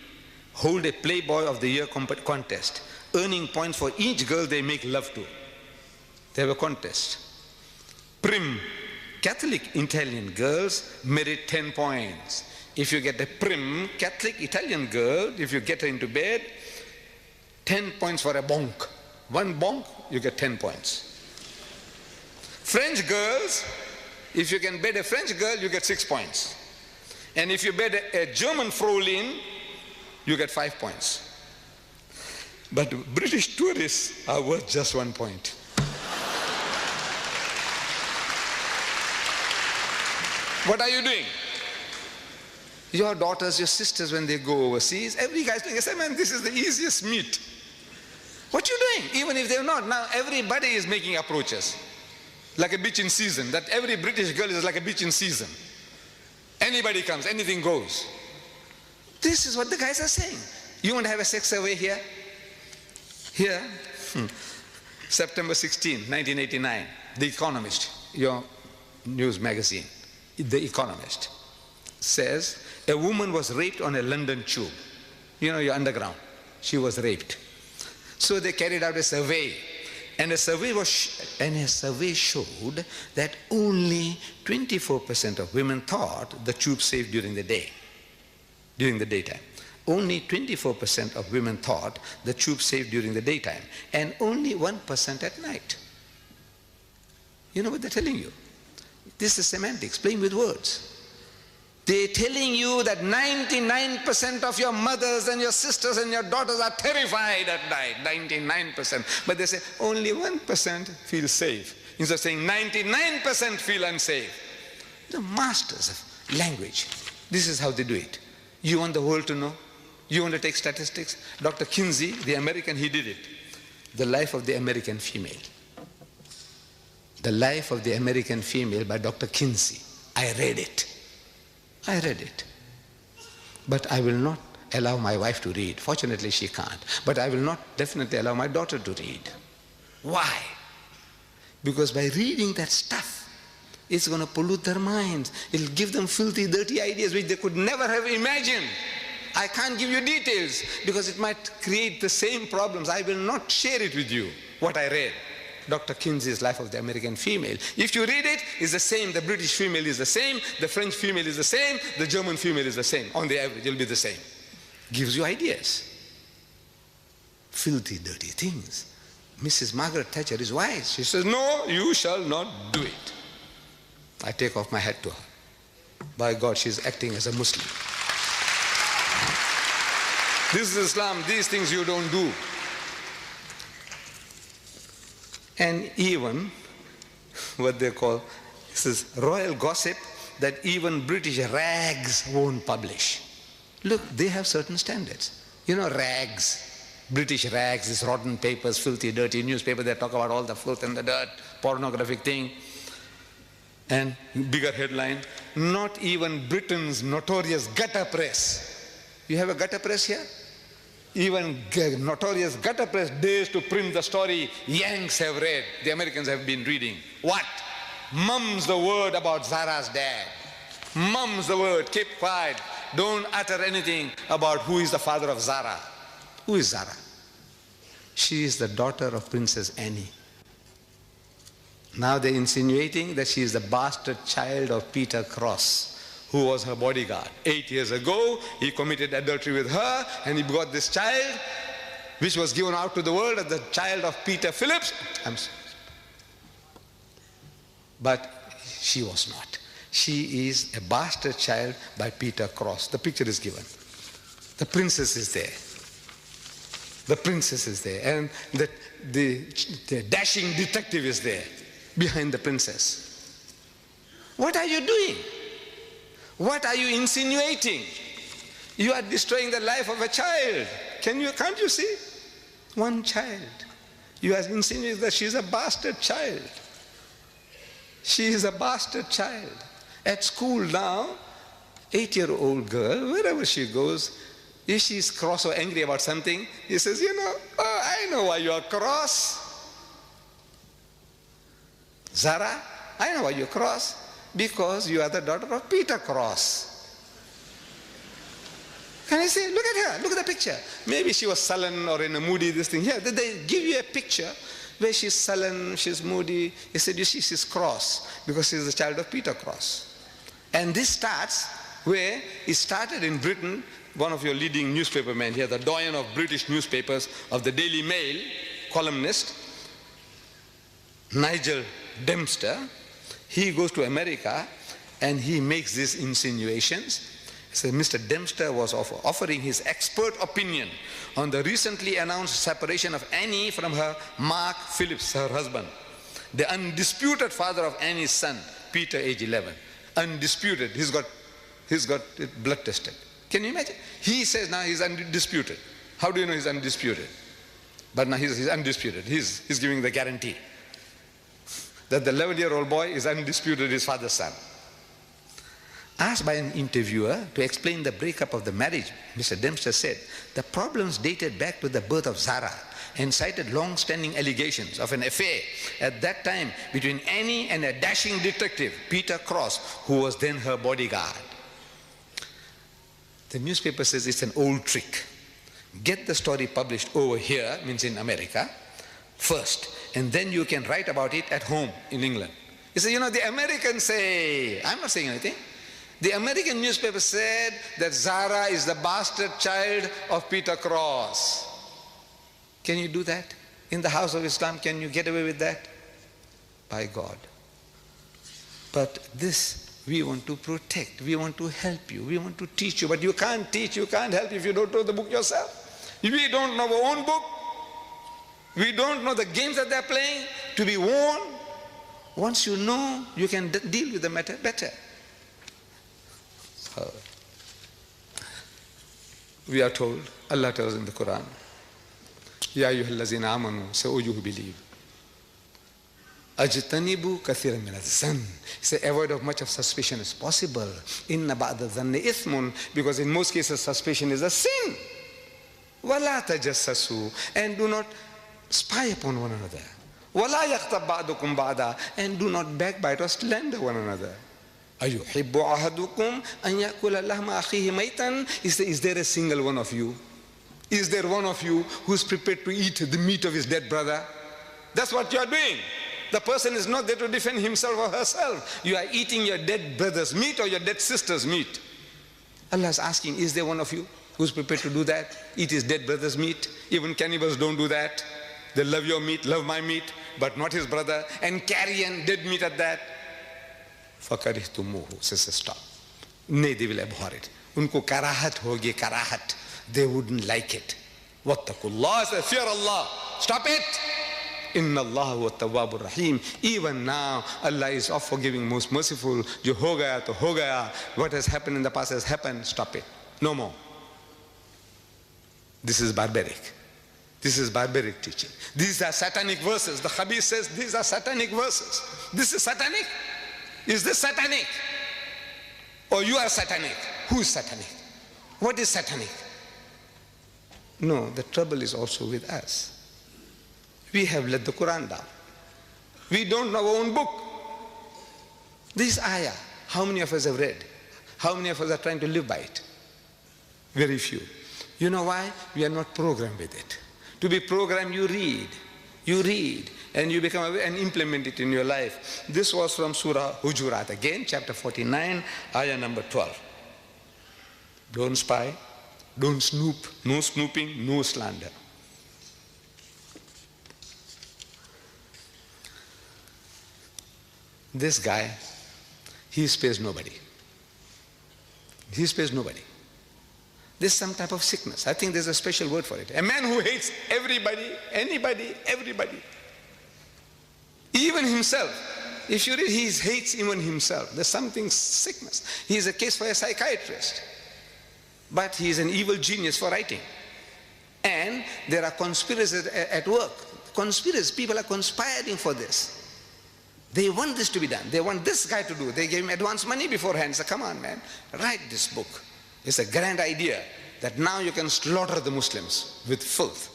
hold a Playboy of the Year contest, earning points for each girl they make love to. They have a contest. Prim, Catholic Italian girls merit 10 points. If you get a prim Catholic Italian girl, if you get her into bed, 10 points for a bonk. One bonk, you get 10 points. French girls, if you can bed a French girl, you get 6 points. And if you bed a German Fraulein, you get 5 points. But British tourists are worth just 1 point. What are you doing? Your daughters, your sisters, when they go overseas, every guy's doing, I say, man, this is the easiest meat. What you doing? Even if they're not, now everybody is making approaches. Like a beach in season, that every British girl is like a beach in season. Anybody comes, anything goes. This is what the guys are saying. You want to have a sex survey here? Here, September 16, 1989, The Economist, your news magazine, The Economist, says a woman was raped on a London tube. You know, your underground. She was raped. So they carried out a survey. And a survey showed that only 24% of women thought the tube safe during the day, during the daytime. Only 24% of women thought the tube safe during the daytime, and only 1% at night. You know what they're telling you? This is semantics, playing with words. They're telling you that 99% of your mothers and your sisters and your daughters are terrified at night, 99%. But they say only 1% feel safe. Instead of saying 99% feel unsafe. The masters of language. This is how they do it. You want the world to know? You want to take statistics? Dr. Kinsey, the American, he did it. The Life of the American Female. The Life of the American Female by Dr. Kinsey. I read it. I read it. But I will not allow my wife to read. Fortunately, she can't. But I will not definitely allow my daughter to read. Why? Because by reading that stuff, it's going to pollute their minds. It'll give them filthy, dirty ideas which they could never have imagined. I can't give you details because it might create the same problems. I will not share it with you, what I read. Dr. Kinsey's Life of the American Female. If you read it, it's the same. The British female is the same. The French female is the same. The German female is the same. On the average, it'll be the same. Gives you ideas. Filthy, dirty things. Mrs. Margaret Thatcher is wise. She says, no, you shall not do it. I take off my hat to her. By God, she's acting as a Muslim. This is Islam. These things you don't do. And even what they call, this is royal gossip that even British rags won't publish. Look, they have certain standards. You know, rags, British rags, these rotten papers, filthy, dirty newspaper, they talk about all the filth and the dirt, pornographic thing. And bigger headline, not even Britain's notorious gutter press. You have a gutter press here? Even notorious gutter press dares to print the story Yanks have read, the Americans have been reading. What? Mum's the word about Zara's dad. Mum's the word, keep quiet. Don't utter anything about who is the father of Zara. Who is Zara? She is the daughter of Princess Anne. Now they're insinuating that she is the bastard child of Peter Cross, who was her bodyguard. 8 years ago, he committed adultery with her, and he got this child, which was given out to the world as the child of Peter Phillips. But she was not. She is a bastard child by Peter Cross. The picture is given. The princess is there. The princess is there. And the dashing detective is there behind the princess. What are you doing? What are you insinuating? You are destroying the life of a child. Can't you see? One child. You are insinuating that she is a bastard child. She is a bastard child. At school now, 8-year-old girl, wherever she goes, if she's cross or angry about something, he says, I know why you are cross. Zara, I know why you're cross. Because you are the daughter of Peter Cross. Can I say, look at her, look at the picture. Maybe she was sullen or in a moody, this thing. Here, they give you a picture where she's sullen, she's moody. He said, you see, she's cross because she's the child of Peter Cross. And this starts where it started in Britain. One of your leading newspapermen here, the doyen of British newspapers, of the Daily Mail, columnist, Nigel Dempster. He goes to America and he makes these insinuations. So Mr. Dempster was offering his expert opinion on the recently announced separation of Annie from her Mark Phillips, her husband, the undisputed father of Annie's son, Peter, age 11. Undisputed. He's got it blood tested. Can you imagine? He says now he's undisputed. How do you know he's undisputed? But now he's undisputed. He's giving the guarantee that the 11-year-old boy is undisputed his father's son. Asked by an interviewer to explain the breakup of the marriage, Mr. Dempster said, the problems dated back to the birth of Zara and cited long-standing allegations of an affair at that time between Annie and a dashing detective, Peter Cross, who was then her bodyguard. The newspaper says it's an old trick. Get the story published over here, means in America, first, and then you can write about it at home in England. You say, the Americans say, I'm not saying anything. The American newspaper said that Zara is the bastard child of Peter Cross. Can you do that? In the house of Islam, can you get away with that? By God. But this we want to protect, we want to help you, we want to teach you, but you can't teach, you can't help if you don't know the book yourself. We don't know our own book. We don't know the games that they're playing to be warned. Once you know, you can deal with the matter better. So, we are told, Allah tells in the Quran, Ya ayyuhallazina amanu, say, O you who believe, Ajtanibu kathiran min adh-dhann. Say, avoid of much of suspicion as possible. Inna ba'da dhanni ithmun, because in most cases suspicion is a sin. Wala tajassasu, and do not spy upon one another. Wala yaghtab ba'dukum ba'da, and do not backbite or slander one another. Ayuhibbu ahadukum an yakula lahma akhihi maytan. Is there a single one of you? Is there one of you who's prepared to eat the meat of his dead brother? That's what you are doing. The person is not there to defend himself or herself. You are eating your dead brother's meat or your dead sister's meat. Allah is asking, is there one of you who's prepared to do that? Eat his dead brother's meat? Even cannibals don't do that. They love your meat, love my meat, but not his brother, and carry on dead meat at that. فَكَرِهْتُمُوهُ, says, stop. Nay, they will abhor it. Unko karahat hogi, karahat. They wouldn't like it. Wattakullah, say, fear Allah. Stop it. Inna Allah wa tawwabur rahim. Even now, Allah is of forgiving, most merciful. Jo ho gaya to ho gaya. What has happened in the past has happened. Stop it. No more. This is barbaric. This is barbaric teaching. These are satanic verses. The Khabir says these are satanic verses. This is satanic? Is this satanic? Or you are satanic? Who is satanic? What is satanic? No, the trouble is also with us. We have let the Quran down. We don't know our own book. This ayah, how many of us have read? How many of us are trying to live by it? Very few. You know why? We are not programmed with it. To be programmed, you read, and you become aware and implement it in your life. This was from Surah Hujurat, again, chapter 49, ayah number 12. Don't spy, don't snoop, no snooping, no slander. This guy, he spares nobody. He spares nobody. There's some type of sickness. I think there's a special word for it. A man who hates everybody, anybody, everybody. Even himself. If you read, he hates even himself. There's something sickness. He is a case for a psychiatrist. But he is an evil genius for writing. And there are conspiracies at work. Conspiracies, people are conspiring for this. They want this to be done. They want this guy to do. They gave him advance money beforehand. So come on, man, write this book. It's a grand idea that now you can slaughter the Muslims with filth.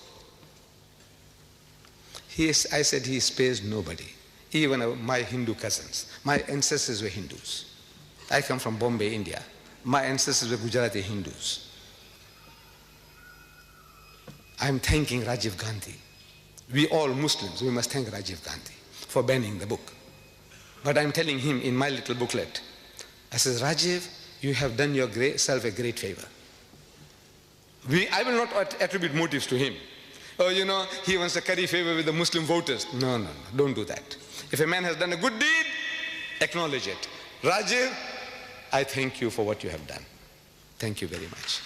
I said he spares nobody. Even my Hindu cousins. My ancestors were Hindus. I come from Bombay, India. My ancestors were Gujarati Hindus. I'm thanking Rajiv Gandhi. We all Muslims, we must thank Rajiv Gandhi for banning the book. But I'm telling him in my little booklet, I says, Rajiv, you have done yourself a great favor. I will not attribute motives to him. Oh, he wants to curry favor with the Muslim voters. No, don't do that. If a man has done a good deed, acknowledge it. Rajiv, I thank you for what you have done. Thank you very much.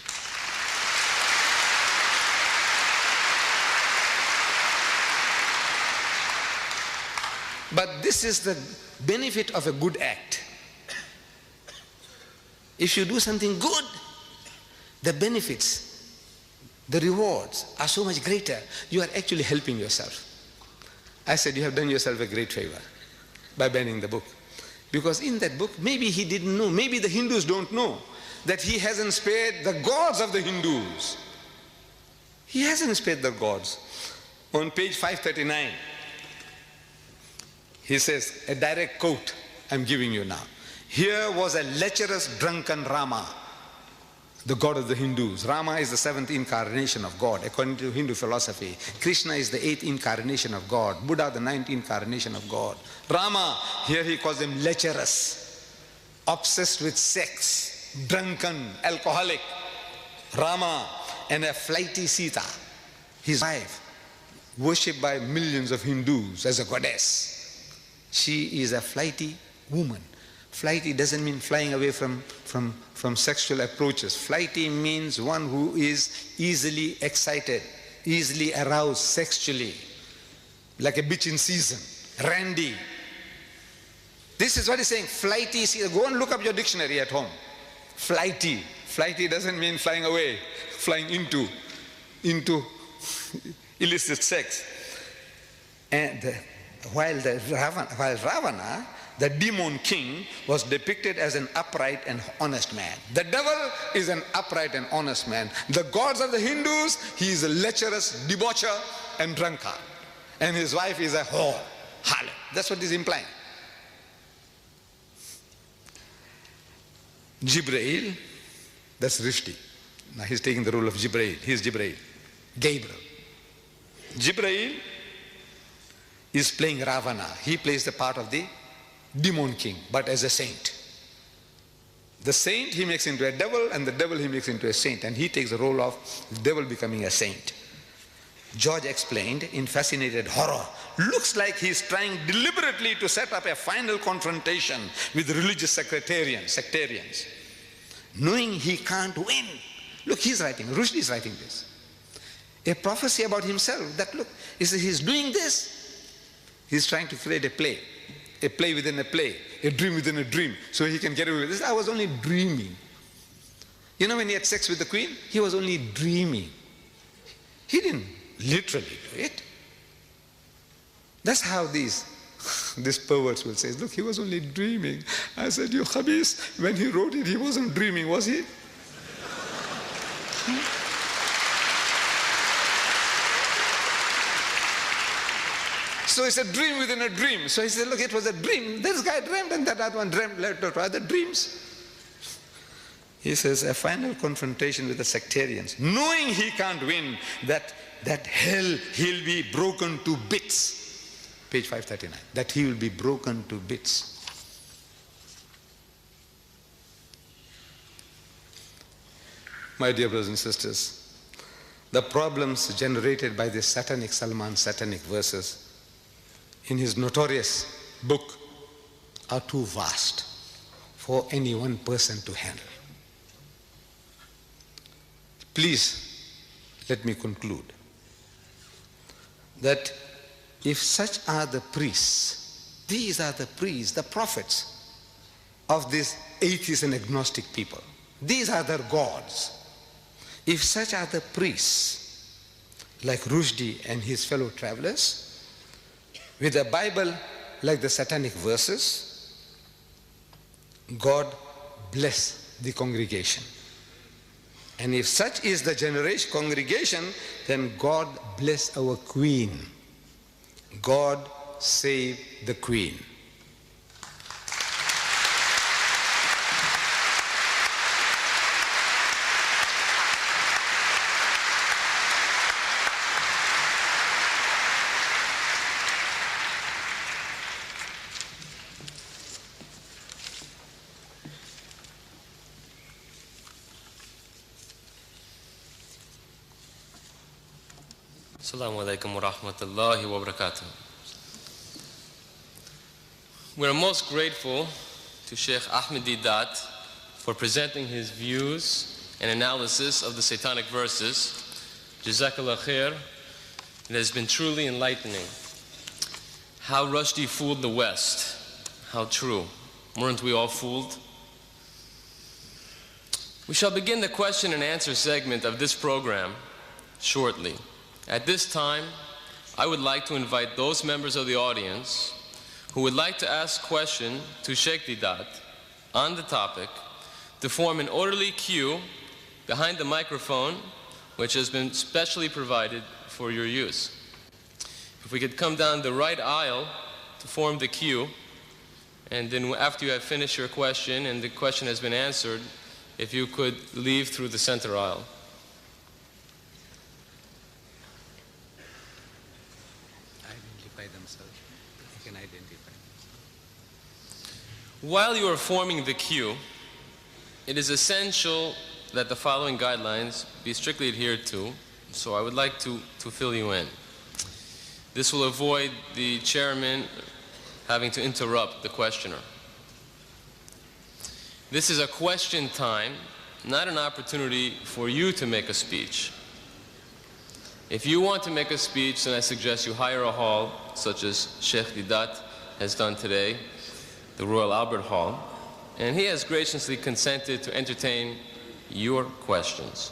But this is the benefit of a good act. If you do something good, the benefits, the rewards are so much greater. You are actually helping yourself. I said, you have done yourself a great favor by banning the book. Because in that book, maybe he didn't know, maybe the Hindus don't know, that he hasn't spared the gods of the Hindus. He hasn't spared the gods. On page 539, he says, a direct quote I'm giving you now. Here was a lecherous drunken Rama. the God of the Hindus. Rama is the 7th incarnation of God, according to Hindu philosophy. Krishna is the 8th incarnation of God. Buddha, the 9th incarnation of God. Rama, here he calls him lecherous, obsessed with sex, drunken, alcoholic. Rama, and a flighty Sita, his wife, worshipped by millions of Hindus as a goddess. She is a flighty woman. Flighty doesn't mean flying away from sexual approaches. Flighty means one who is easily excited, easily aroused sexually, like a bitch in season, randy. This is what he's saying, flighty. Go and look up your dictionary at home. Flighty. Flighty doesn't mean flying away, flying into illicit sex. And while Ravana, the demon king, was depicted as an upright and honest man. The devil is an upright and honest man. The gods of the Hindus, he is a lecherous debaucher and drunkard. And his wife is a whore, harlot. That's what he's implying. Jibrail, that's Rishdi. Now he's taking the role of Jibrail. He's Jibrail. Gabriel. Jibrail is playing Ravana. He plays the part of the demon king, but as a saint. The saint he makes into a devil, and the devil he makes into a saint, and he takes the role of the devil becoming a saint. George explained in fascinated horror, looks like he's trying deliberately to set up a final confrontation with religious sectarians, knowing he can't win. Look, he's writing, Rashdi is writing this. A prophecy about himself that, look, he's doing this. He's trying to create a play within a play, a dream within a dream, so he can get away with this. I was only dreaming. You know, when he had sex with the queen, he was only dreaming. He didn't literally do it. That's how these perverts will say, look, he was only dreaming. I said, you khabis, when he wrote it, he wasn't dreaming, was he? So it's a dream within a dream. So he said, look, it was a dream. This guy dreamed and that other one dreamed. Let other dreams. He says, a final confrontation with the sectarians, knowing he can't win, that hell he'll be broken to bits. Page 539. That he will be broken to bits. My dear brothers and sisters, the problems generated by this satanic Salman satanic verses in his notorious book are too vast for any one person to handle. Please let me conclude that if such are the priests, these are the priests, the prophets of these atheist and agnostic people, these are their gods. If such are the priests like Rashdi and his fellow travelers, with a Bible like the satanic verses, God bless the congregation. And if such is the congregation, then God bless our queen. God save the queen. Assalamu alaikum wa rahmatullahi wa barakatuh. We're most grateful to Sheikh Ahmad Deidat for presenting his views and analysis of the satanic verses. Jazakallah khair. It has been truly enlightening. How Rashdi fooled the West. How true. Weren't we all fooled? We shall begin the question and answer segment of this program shortly. At this time, I would like to invite those members of the audience who would like to ask a question to Sheikh Deidat on the topic to form an orderly queue behind the microphone, which has been specially provided for your use. If we could come down the right aisle to form the queue, and then after you have finished your question and the question has been answered, if you could leave through the center aisle. Identify themselves. They can identify. While you are forming the queue, it is essential that the following guidelines be strictly adhered to, so I would like to fill you in. This will avoid the chairman having to interrupt the questioner. This is a question time, not an opportunity for you to make a speech. If you want to make a speech, then I suggest you hire a hall, such as Sheikh Deidat has done today, the Royal Albert Hall, and he has graciously consented to entertain your questions.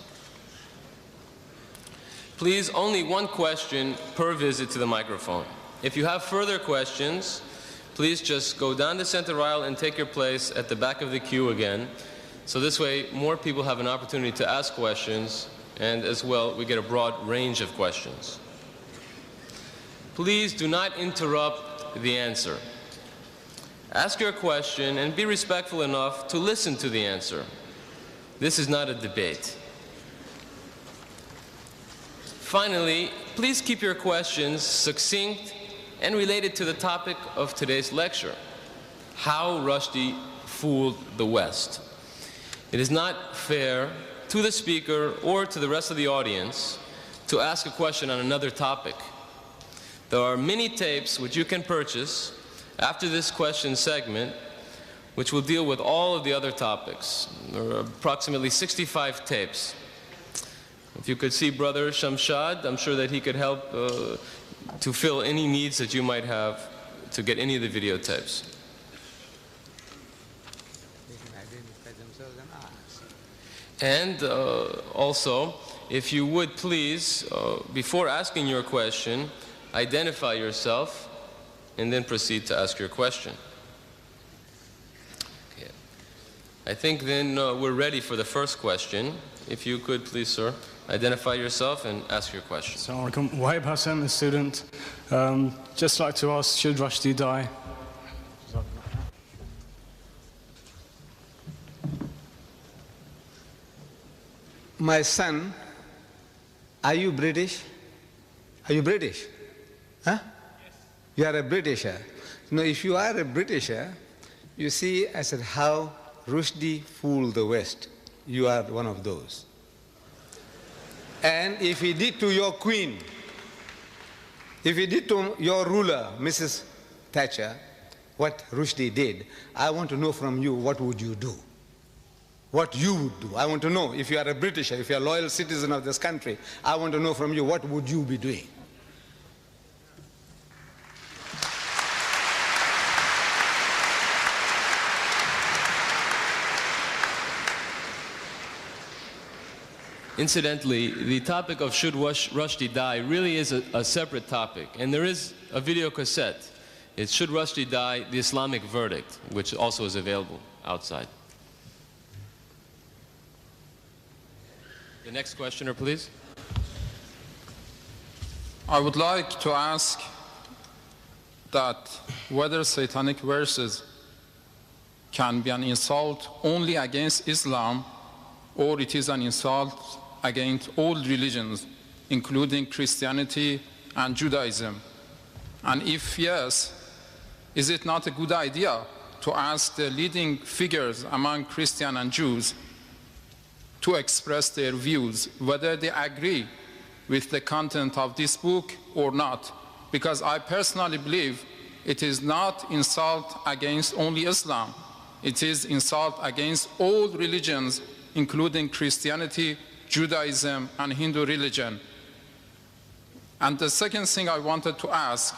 Please, only one question per visit to the microphone. If you have further questions, please just go down the center aisle and take your place at the back of the queue again. So this way, more people have an opportunity to ask questions, and as well, we get a broad range of questions. Please do not interrupt the answer. Ask your question and be respectful enough to listen to the answer. This is not a debate. Finally, please keep your questions succinct and related to the topic of today's lecture, how Rashdi fooled the West. It is not fair to the speaker or to the rest of the audience to ask a question on another topic. There are many tapes which you can purchase after this question segment which will deal with all of the other topics. There are approximately 65 tapes. If you could see Brother Shamshad, I'm sure that he could help to fill any needs that you might have to get any of the videotapes. They can identify themselves and ask. And also, if you would please, before asking your question, identify yourself and then proceed to ask your question. Okay. I think then we're ready for the first question. If you could please, sir, identify yourself and ask your question. Assalamu alaikum. Wahib Hassan, a student. Just like to ask, should Rashdi die? My son, are you British? Are you British? Huh? Yes. You are a Britisher. No, if you are a Britisher, you see, I said, how Rashdi fooled the West. You are one of those. And if he did to your queen, if he did to your ruler, Mrs. Thatcher, what Rashdi did, I want to know from you, what would you do? What you would do. I want to know, if you are a Britisher, if you are a loyal citizen of this country, I want to know from you, what would you be doing? Incidentally, the topic of should Rashdi die really is a separate topic, and there is a video cassette. It's Should Rashdi Die, the Islamic Verdict, which also is available outside. The next questioner, please. I would like to ask that whether satanic verses can be an insult only against Islam, or it is an insult against all religions, including Christianity and Judaism. And if yes, is it not a good idea to ask the leading figures among Christians and Jews to express their views, whether they agree with the content of this book or not? Because I personally believe it is not insult against only Islam. It is insult against all religions, including Christianity, Judaism, and Hindu religion. And the second thing I wanted to ask,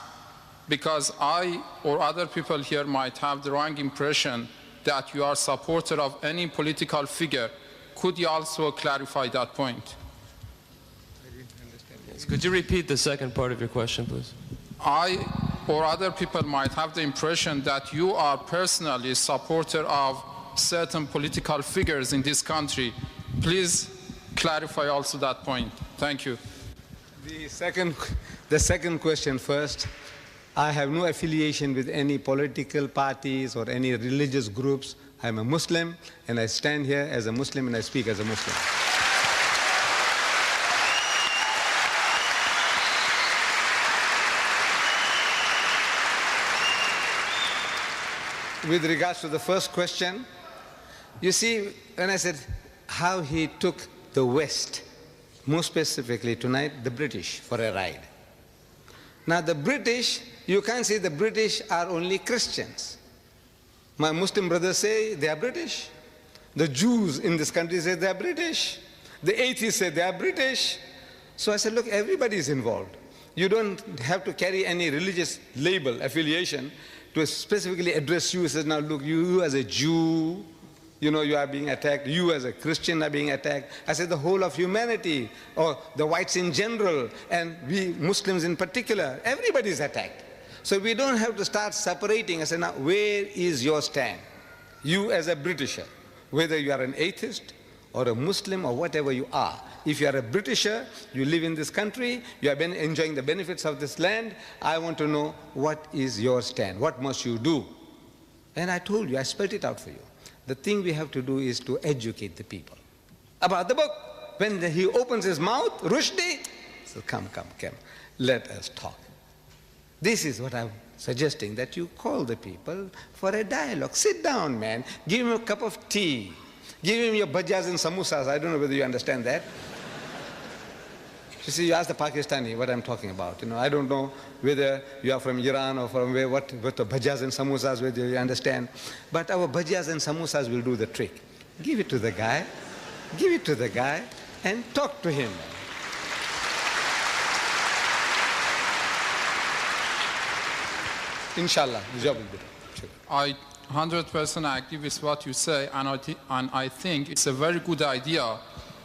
because I or other people here might have the wrong impression that you are a supporter of any political figure, could you also clarify that point? Yes. Could you repeat the second part of your question, please? I or other people might have the impression that you are personally a supporter of certain political figures in this country. Please clarify also that point. Thank you. The second question first. I have no affiliation with any political parties or any religious groups. I'm a Muslim, and I stand here as a Muslim, and I speak as a Muslim. With regards to the first question, you see, when I said how he took the West, more specifically tonight, the British, for a ride. Now the British, you can't say the British are only Christians. My Muslim brothers say they are British. The Jews in this country say they are British. The atheists say they are British. So I said, look, everybody is involved. You don't have to carry any religious label, affiliation, to specifically address you. He says, now look, you as a Jew, you know, you are being attacked. You as a Christian are being attacked. I said the whole of humanity, or the whites in general, and we Muslims in particular, everybody is attacked. So we don't have to start separating. I said, now where is your stand? You as a Britisher, whether you are an atheist or a Muslim or whatever you are. If you are a Britisher, you live in this country, you have been enjoying the benefits of this land, I want to know what is your stand, what must you do? And I told you, I spelled it out for you. The thing we have to do is to educate the people about the book. When he opens his mouth, Rashdi, so come, let us talk. This is what I'm suggesting, that you call the people for a dialogue. Sit down, man, give him a cup of tea, give him your bhajjas and samosas. I don't know whether you understand that. You see, you ask the Pakistani what I'm talking about. You know, I don't know whether you are from Iran or from where, what the bhajjas and samosas, whether you understand. But our bhajjas and samosas will do the trick. Give it to the guy, and talk to him. Inshallah, the job will be done. I 100% agree with what you say, and I think it's a very good idea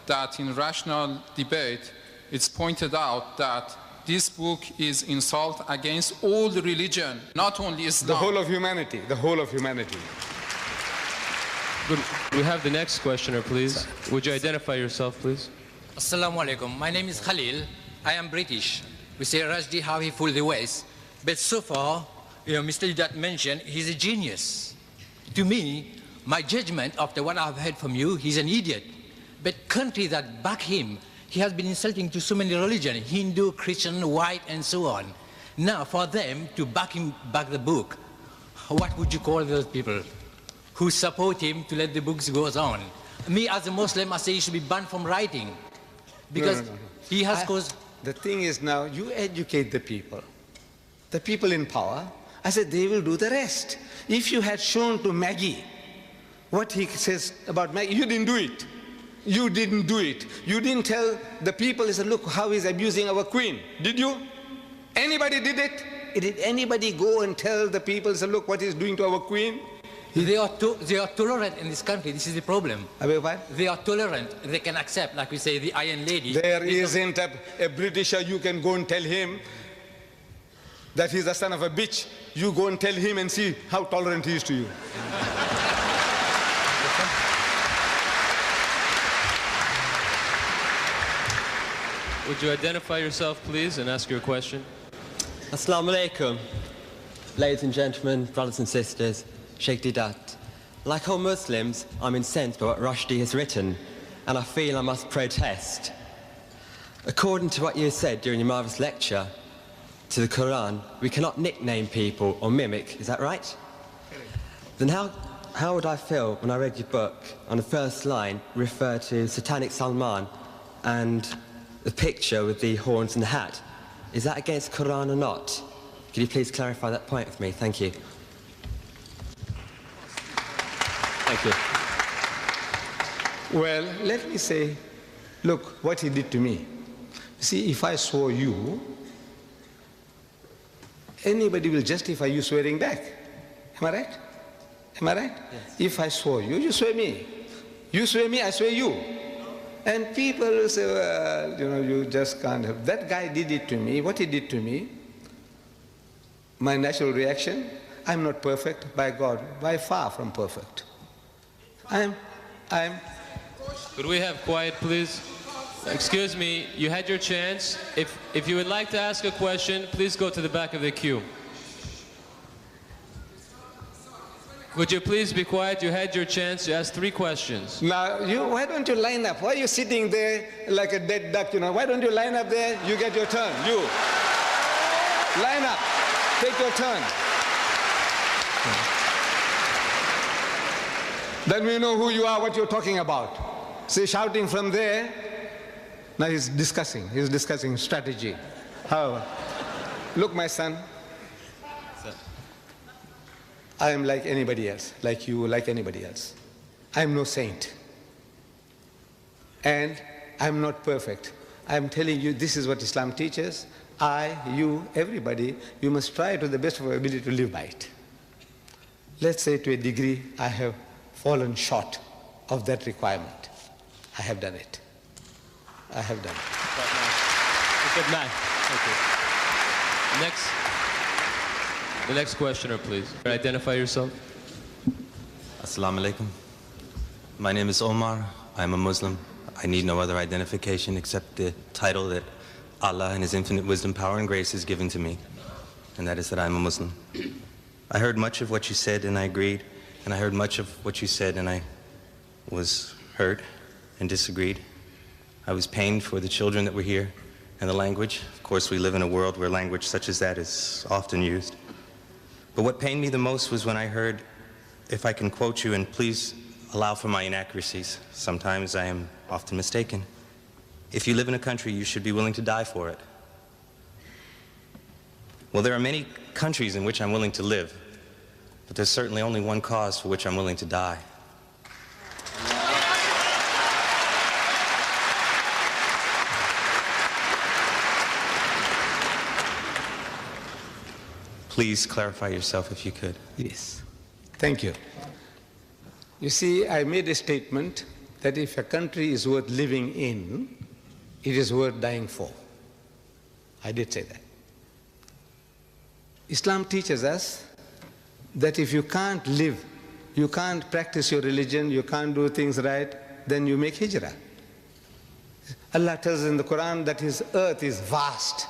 that in rational debate it's pointed out that this book is insult against all the religion, not only Islam. The whole of humanity, the whole of humanity. Good. We have the next questioner, please. Would you identify yourself, please? Assalamu alaikum. My name is Khalil. I am British. We say Rashdi how he fooled the West. But so far, Mr. Deidat mentioned he's a genius. To me, my judgment after what I've heard from you, he's an idiot. But countries that back him, he has been insulting to so many religions, Hindu, Christian, white, and so on. Now, for them to back the book, what would you call those people who support him to let the books go on? Me, as a Muslim, I say he should be banned from writing. Because he has caused... The thing is now, you educate the people in power. I said they will do the rest. If you had shown to Maggie what he says about Maggie, you didn't do it. You didn't do it. You didn't tell the people, he said, look how he's abusing our queen. Did you? Anybody did it? Did anybody go and tell the people, he said, look what he's doing to our queen? They are tolerant in this country. This is the problem. They are tolerant. They can accept, like we say, the Iron Lady. There isn't a Britisher you can go and tell him that he's the son of a bitch. You go and tell him and see how tolerant he is to you. Would you identify yourself, please, and ask your question? Assalamu alaikum. Ladies and gentlemen, brothers and sisters, Sheikh Deidat. Like all Muslims, I'm incensed by what Rashdi has written, and I feel I must protest. According to what you said during your marvelous lecture to the Quran, we cannot nickname people or mimic, is that right? Then how would I feel when I read your book on the first line refer to Satanic Salman and the picture with the horns and the hat? Is that against Quran or not? Could you please clarify that point with me? Thank you. Thank you. Well, let me say, look what he did to me. See, if I swore you, anybody will justify you swearing back. Am I right? Am I right? Yes. If I swore you, you swear me. You swear me, I swear you. And people will say, well, you just can't have. That guy did it to me. What he did to me, my natural reaction, I'm not perfect, by God, by far from perfect. I'm... Could we have quiet, please? Excuse me, you had your chance. If you would like to ask a question, please go to the back of the queue. Would you please be quiet? You had your chance to ask 3 questions. Now, why don't you line up? Why are you sitting there like a dead duck, you know? Why don't you line up there? You get your turn. You. Line up. Take your turn. Then we know who you are, what you're talking about. See, shouting from there. Now he's discussing strategy. However, look, my son, I am like anybody else, like you, like anybody else. I am no saint. And I'm not perfect. I'm telling you, this is what Islam teaches. I, you, everybody, you must try to the best of our ability to live by it. Let's say to a degree, I have fallen short of that requirement. I have done it. I have done it. Good night. Thank you. The next questioner, please. Identify yourself. Assalamu alaikum. My name is Omar. I'm a Muslim. I need no other identification except the title that Allah in His infinite wisdom, power, and grace has given to me, and that is that I'm a Muslim. I heard much of what you said and I agreed, and I heard much of what you said and I was hurt and disagreed. I was pained for the children that were here and the language. Of course, we live in a world where language such as that is often used. But what pained me the most was when I heard, if I can quote you, and please allow for my inaccuracies. Sometimes I am often mistaken. If you live in a country, you should be willing to die for it. Well, there are many countries in which I'm willing to live, but there's certainly only one cause for which I'm willing to die. Please clarify yourself if you could. Yes. Thank you. You see, I made a statement that if a country is worth living in, it is worth dying for. I did say that. Islam teaches us that if you can't live, you can't practice your religion, you can't do things right, then you make hijrah. Allah tells in the Quran that His earth is vast.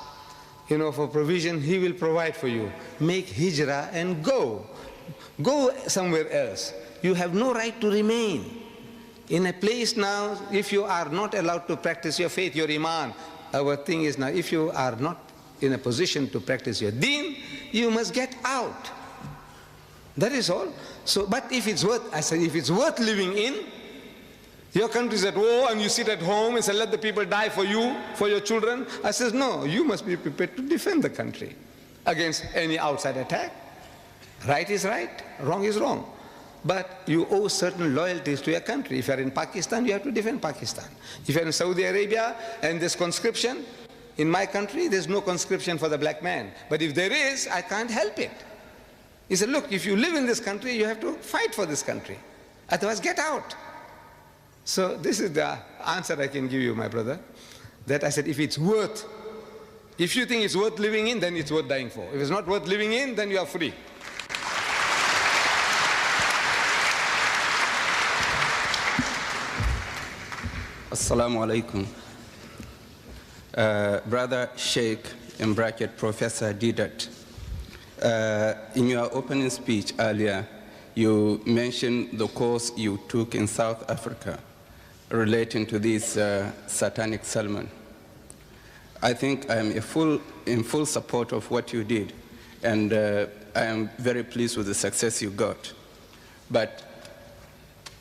You know, for provision, He will provide for you. Make hijrah and go. Go somewhere else. You have no right to remain in a place now. If you are not allowed to practice your faith, your iman, our thing is now, if you are not in a position to practice your deen, you must get out. That is all. So, but if it's worth, I said, if it's worth living in, your country is at war and you sit at home and say, let the people die for you, for your children. I says, no, you must be prepared to defend the country against any outside attack. Right is right, wrong is wrong. But you owe certain loyalties to your country. If you're in Pakistan, you have to defend Pakistan. If you're in Saudi Arabia and there's conscription, in my country, there's no conscription for the black man. But if there is, I can't help it. He said, look, if you live in this country, you have to fight for this country. Otherwise, get out. So this is the answer I can give you, my brother, that I said, if it's worth, if you think it's worth living in, then it's worth dying for. If it's not worth living in, then you are free. Assalamu alaikum. Brother Sheikh, in bracket, Professor Deidat, in your opening speech earlier, you mentioned the course you took in South Africa relating to this satanic Salman. I think I am in full support of what you did, and I am very pleased with the success you got. But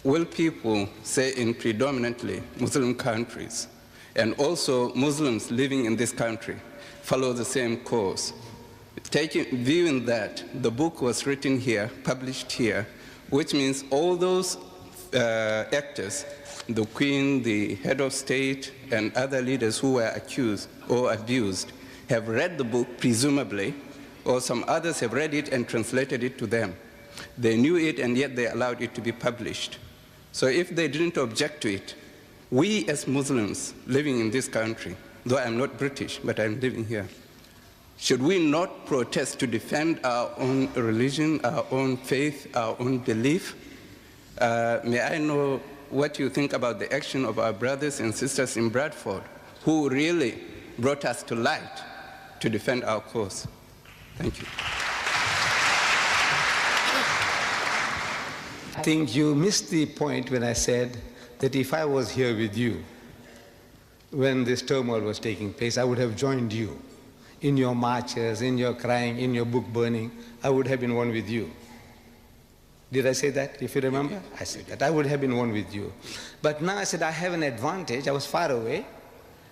will people, say in predominantly Muslim countries, and also Muslims living in this country, follow the same course? Viewing that the book was written here, published here, which means all those actors, the Queen, the head of state, and other leaders who were accused or abused, have read the book, presumably, or some others have read it and translated it to them. They knew it, and yet they allowed it to be published. So if they didn't object to it, we as Muslims living in this country, though I'm not British, but I'm living here, should we not protest to defend our own religion, our own faith, our own belief? May I know what you think about the action of our brothers and sisters in Bradford, who really brought us to light to defend our cause? Thank you. think you missed the point when I said that if I was here with you when this turmoil was taking place, I would have joined you in your marches, in your crying, in your book burning. I would have been one with you. Did I say that, if you remember? Yeah. I said that. I would have been one with you. But now I said I have an advantage. I was far away,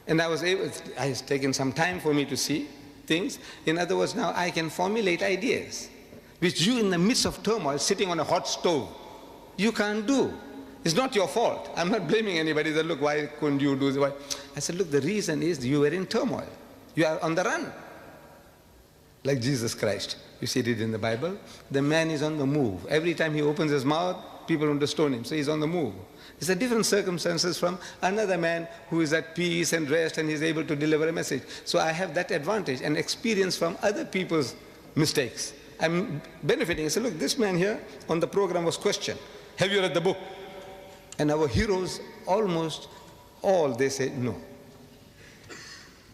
and it's taken some time for me to see things. In other words, now I can formulate ideas, which you in the midst of turmoil, sitting on a hot stove, you can't do. It's not your fault. I'm not blaming anybody that, look, why couldn't you do this? I said, look, the reason is you were in turmoil. You are on the run. Like Jesus Christ. You see it in the Bible. The man is on the move. Every time he opens his mouth, people want to stone him. So he's on the move. It's a different circumstances from another man who is at peace and rest and he's able to deliver a message. So I have that advantage and experience from other people's mistakes. I'm benefiting. I said, look, this man here on the program was questioned. Have you read the book? And our heroes, almost all, they said no.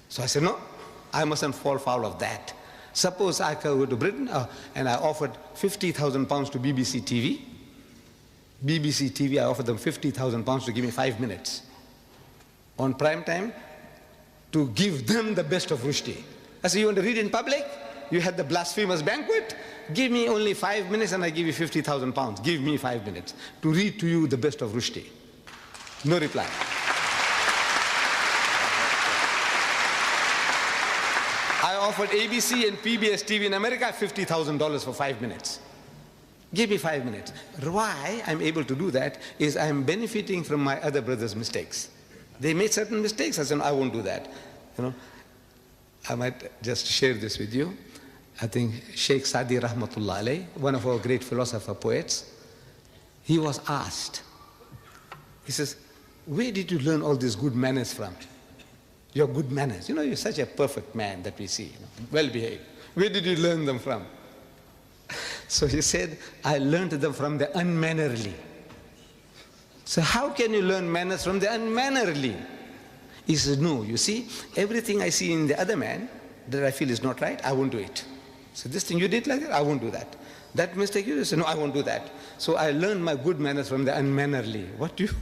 So I said, no, I mustn't fall foul of that. Suppose I go to Britain and I offered 50,000 pounds to BBC TV. BBC TV, I offered them 50,000 pounds to give me 5 minutes on prime time to give them the best of Rüşdi. I said, you want to read in public? You had the blasphemous banquet? Give me only 5 minutes and I give you 50,000 pounds. Give me 5 minutes to read to you the best of Rüşdi. No reply. I offered ABC and PBS TV in America $50,000 for 5 minutes. Give me 5 minutes. Why I'm able to do that is I'm benefiting from my other brothers' mistakes. They made certain mistakes. I said, no, I won't do that. You know, I might just share this with you. I think Sheikh Sadi Rahmatullah alayh, one of our great philosopher poets, he was asked, he says, where did you learn all these good manners from? Your good manners. You know, you're such a perfect man that we see, you know, well behaved. Where did you learn them from? So he said, I learned them from the unmannerly. So how can you learn manners from the unmannerly? He says, no, you see, everything I see in the other man that I feel is not right, I won't do it. So this thing you did like that, I won't do that. That mistake you did, so no, I won't do that. So I learned my good manners from the unmannerly. What do you?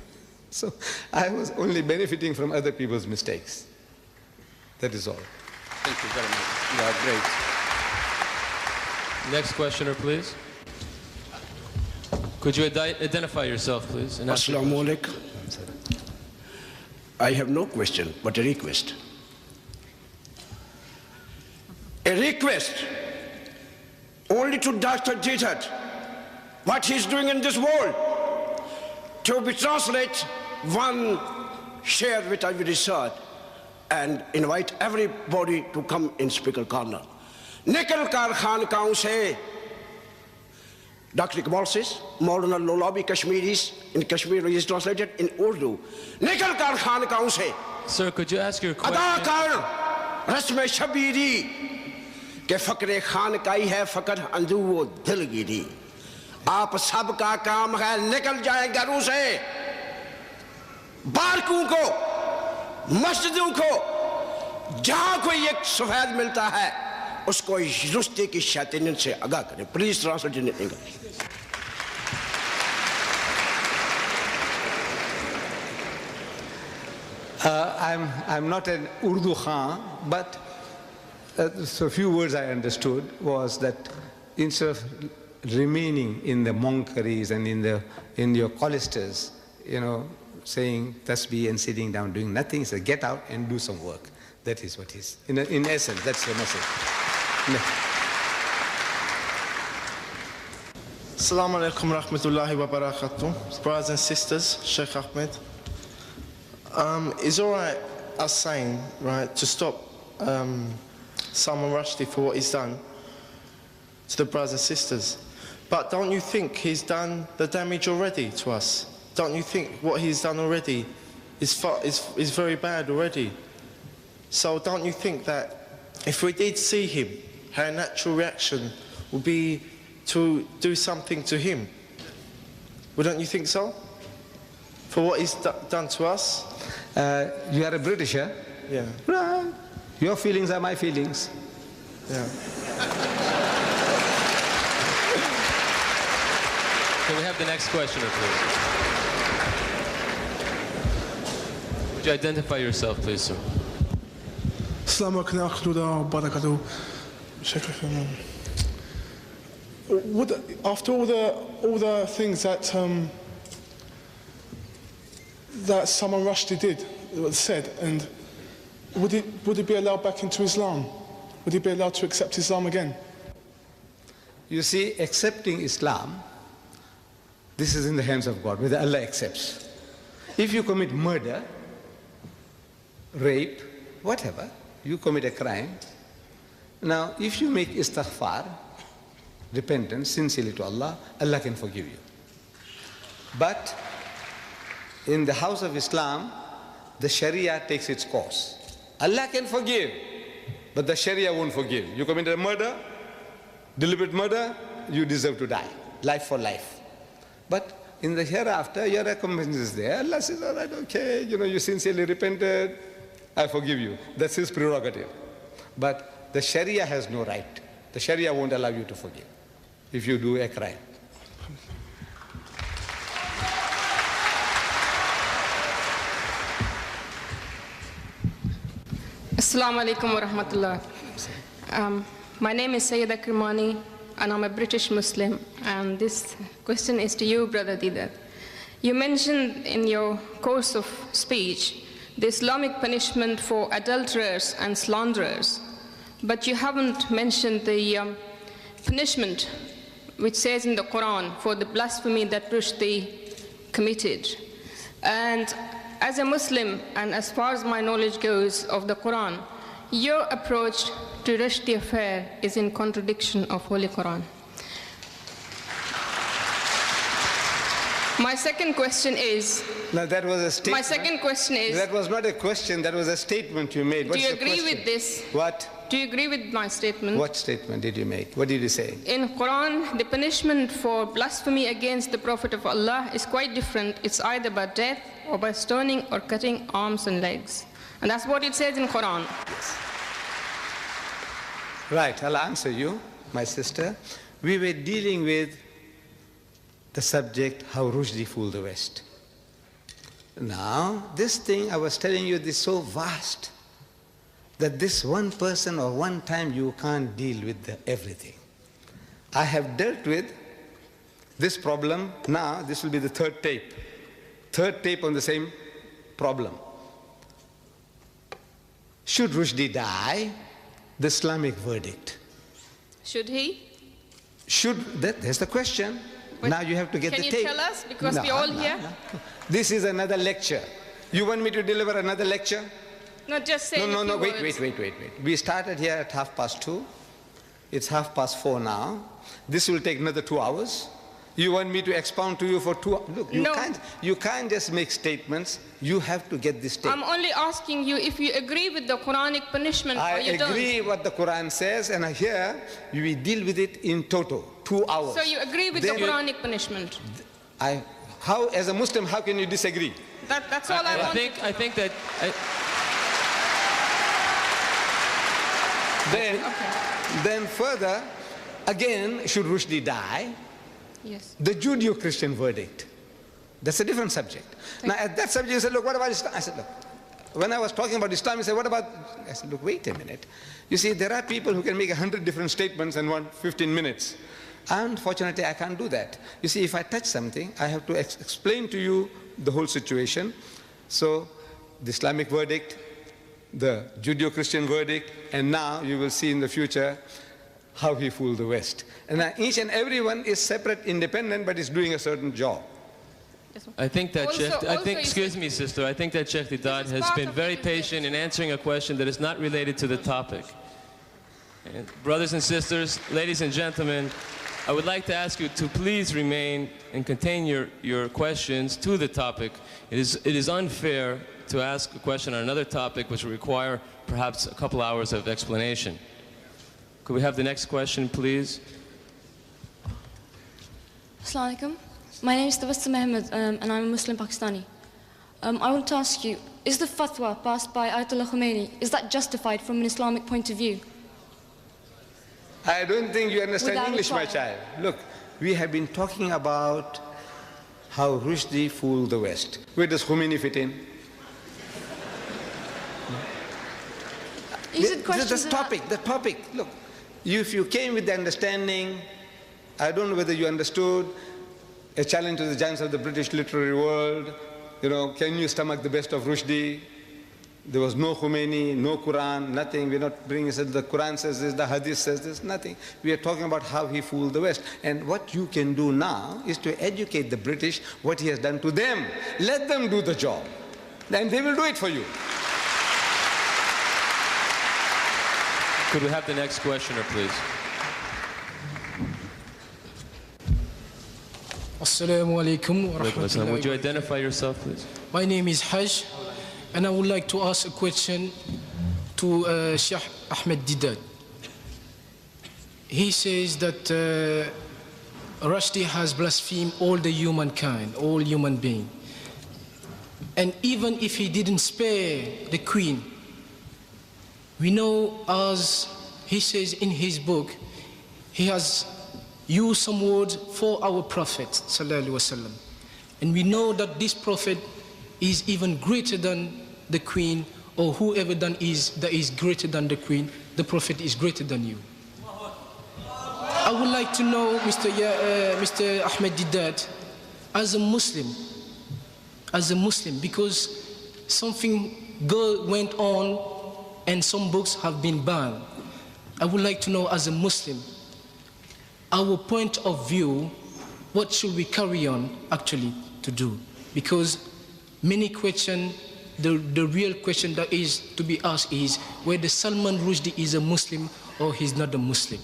So I was only benefiting from other people's mistakes. That is all. Thank you very much. You are great. Next questioner, please. Could you identify yourself, please? Assalamu alaikum. I have no question, but a request. A request only to Dr. Didhat, what he's doing in this world, to be translate one share which I will research and invite everybody to come in speaker corner. Nikal kar khankaon se, Dr. Iqbal says, Maulana Lolabi Kashmiris, in Kashmir is translated in Urdu. Nikal kar khankaon se. Sir, could you ask your question? Ada kar rasme shabiri, ke fakre khankai hai fakr andu wo dilgiri. आप सबका काम है निकल जाए घरों से, बारकों को, मस्जिदों को, जहां कोई एक सफेद मिलता है उसको रुश्ती की शैतानियत से आगाह करें. Please translate in English. I'm not an Urdu Khan, but so a few words I understood was that instead of remaining in the monkeries and in your cloisters, you know, saying tasbih and sitting down doing nothing, so get out and do some work. That is what is. In essence, that's the message. Assalamu alaikum rahmatullahi wa barakatuh. Brothers and sisters, Sheikh Ahmed. It's all right us saying, right, to stop Salman Rushdie for what he's done to the brothers and sisters. But don't you think he's done the damage already to us? Don't you think what he's done already is very bad already? So don't you think that if we did see him, our natural reaction would be to do something to him? Wouldn't you think so? For what he's done to us? You are a Britisher? Yeah. Right. Your feelings are my feelings. Yeah. Can we have the next questioner, please? Would you identify yourself, please, sir? Assalamu alaikum wa barakatuh. After all the things that that Salman Rushdie did, said, and would he be allowed back into Islam? Would he be allowed to accept Islam again? You see, accepting Islam, this is in the hands of God, whether Allah accepts. If you commit murder, rape, whatever, you commit a crime. Now, if you make istighfar, repentance, sincerely to Allah, Allah can forgive you. But in the house of Islam, the Sharia takes its course. Allah can forgive, but the Sharia won't forgive. You committed a murder, deliberate murder, you deserve to die, life for life. But in the hereafter, your recompense is there. Allah says, all right, okay, you sincerely repented, I forgive you. That's his prerogative. But the Sharia has no right. The Sharia won't allow you to forgive if you do a crime. Assalamu alaikum wa rahmatullah. My name is Sayyida Kirmani, and I'm a British Muslim. And this question is to you, Brother Deidat. You mentioned in your course of speech the Islamic punishment for adulterers and slanderers, but you haven't mentioned the punishment which says in the Quran for the blasphemy that Rashdi committed. And as a Muslim, and as far as my knowledge goes of the Quran, your approach to Rashdi affair is in contradiction of Holy Quran. My second question is... Now that was a statement. My second question is... That was not a question, that was a statement you made. Do you agree with this? What? Do you agree with my statement? What statement did you make? What did you say? In Quran, the punishment for blasphemy against the Prophet of Allah is quite different. It's either by death or by stoning or cutting arms and legs. And that's what it says in Quran. Yes. Right, I'll answer you, my sister. We were dealing with the subject, how Rashdi fooled the West. Now, this thing I was telling you is so vast that this one person or one time you can't deal with everything. I have dealt with this problem. Now, this will be the third tape. Third tape on the same problem. Should Rashdi die? The Islamic verdict. Should he? There's the question. But now you have to get the tape. Can you tell us? Because we're all here. No. This is another lecture. You want me to deliver another lecture? Not just say No, wait. We started here at 2:30. It's 4:30 now. This will take another 2 hours. You want me to expound to you for 2 hours? Look, you can't just make statements. You have to get this tape. I'm only asking you if you agree with the Quranic punishment or you don't. I agree what the Quran says, and here we deal with it in total, 2 hours. So you agree with the Quranic punishment? As a Muslim, how can you disagree? That's all I want. I think that... Then further, again, should Rashdi die? Yes. The Judeo-Christian verdict. That's a different subject. Now, at that subject, you said, look, what about Islam? I said, look, when I was talking about Islam, you said, what about... I said, look, wait a minute. You see, there are people who can make 100 different statements in 15 minutes. Unfortunately, I can't do that. You see, if I touch something, I have to explain to you the whole situation. So, the Islamic verdict, the Judeo-Christian verdict, and now you will see in the future how he fooled the West. And each and every one is separate, independent, but is doing a certain job. I think that excuse me, sister, I think that Sheikh Deidat has been very patient in answering a question that is not related to the topic. And brothers and sisters, ladies and gentlemen, I would like to ask you to please remain and contain your questions to the topic. It is unfair to ask a question on another topic which will require perhaps a couple hours of explanation. Could we have the next question, please? Assalamu alaikum. My name is Tabassum Ahmed, and I'm a Muslim Pakistani. I want to ask you, is the fatwa passed by Ayatollah Khomeini, is that justified from an Islamic point of view? I don't think you understand Without English, my child. Look, we have been talking about how Rashdi fooled the West. Where does Khomeini fit in? The topic. Look, if you came with the understanding, I don't know whether you understood, a challenge to the giants of the British literary world, can you stomach the best of Rashdi? There was no Khomeini, no Quran, nothing. We're not bringing the Quran says this, the Hadith says this, nothing. We are talking about how he fooled the West. And what you can do now is to educate the British what he has done to them. Let them do the job. And they will do it for you. Could we have the next questioner, please? Assalamu alaikum wa rahmatullahi. Would you identify yourself, please? My name is Hajj, and I would like to ask a question to Sheikh Ahmed Deidat. He says that Rashdi has blasphemed all the humankind, all human beings. And even if he didn't spare the queen, we know, as he says in his book, he has used some words for our Prophet sallallahu alaihi wasallam. And we know that this Prophet is even greater than the queen, or whoever that is greater than the queen. The Prophet is greater than you. I would like to know, Mr. Ahmed Deidat, as a Muslim, because something good went on and some books have been banned. I would like to know, as a Muslim, our point of view, what should we carry on actually to do? Because many questions, the real question that is to be asked is whether Salman Rushdie is a Muslim or he's not a Muslim.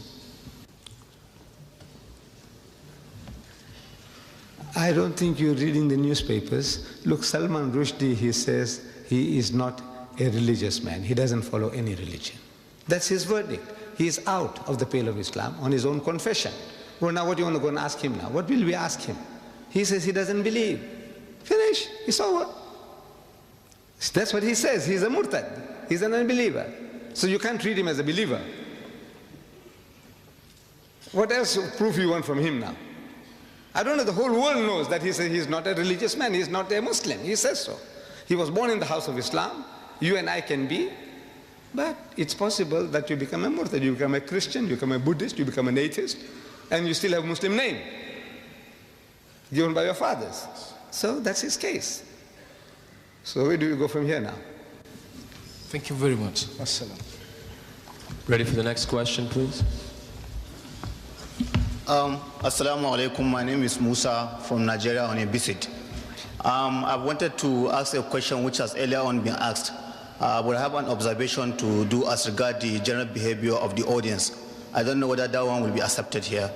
I don't think you're reading the newspapers. Look, Salman Rushdie, he says he is not a religious man. He doesn't follow any religion. That's his verdict. He is out of the pale of Islam on his own confession. Well, now what do you want to go and ask him now? What will we ask him? He says he doesn't believe. Finish. It's over. That's what he says. He's a murtad. He's an unbeliever. So you can't treat him as a believer. What else proof you want from him now? I don't know. The whole world knows that he says he's not a religious man. He's not a Muslim. He says so. He was born in the house of Islam. You and I can be. But it's possible that you become a murtad. You become a Christian, you become a Buddhist, you become an atheist, and you still have a Muslim name given by your fathers. So that's his case. So where do we go from here now? Thank you very much. Assalam. Ready for the next question, please? Assalamu alaikum. My name is Musa from Nigeria on a visit. I wanted to ask a question which has earlier on been asked. But I have an observation to do as regards the general behavior of the audience. I don't know whether that one will be accepted here.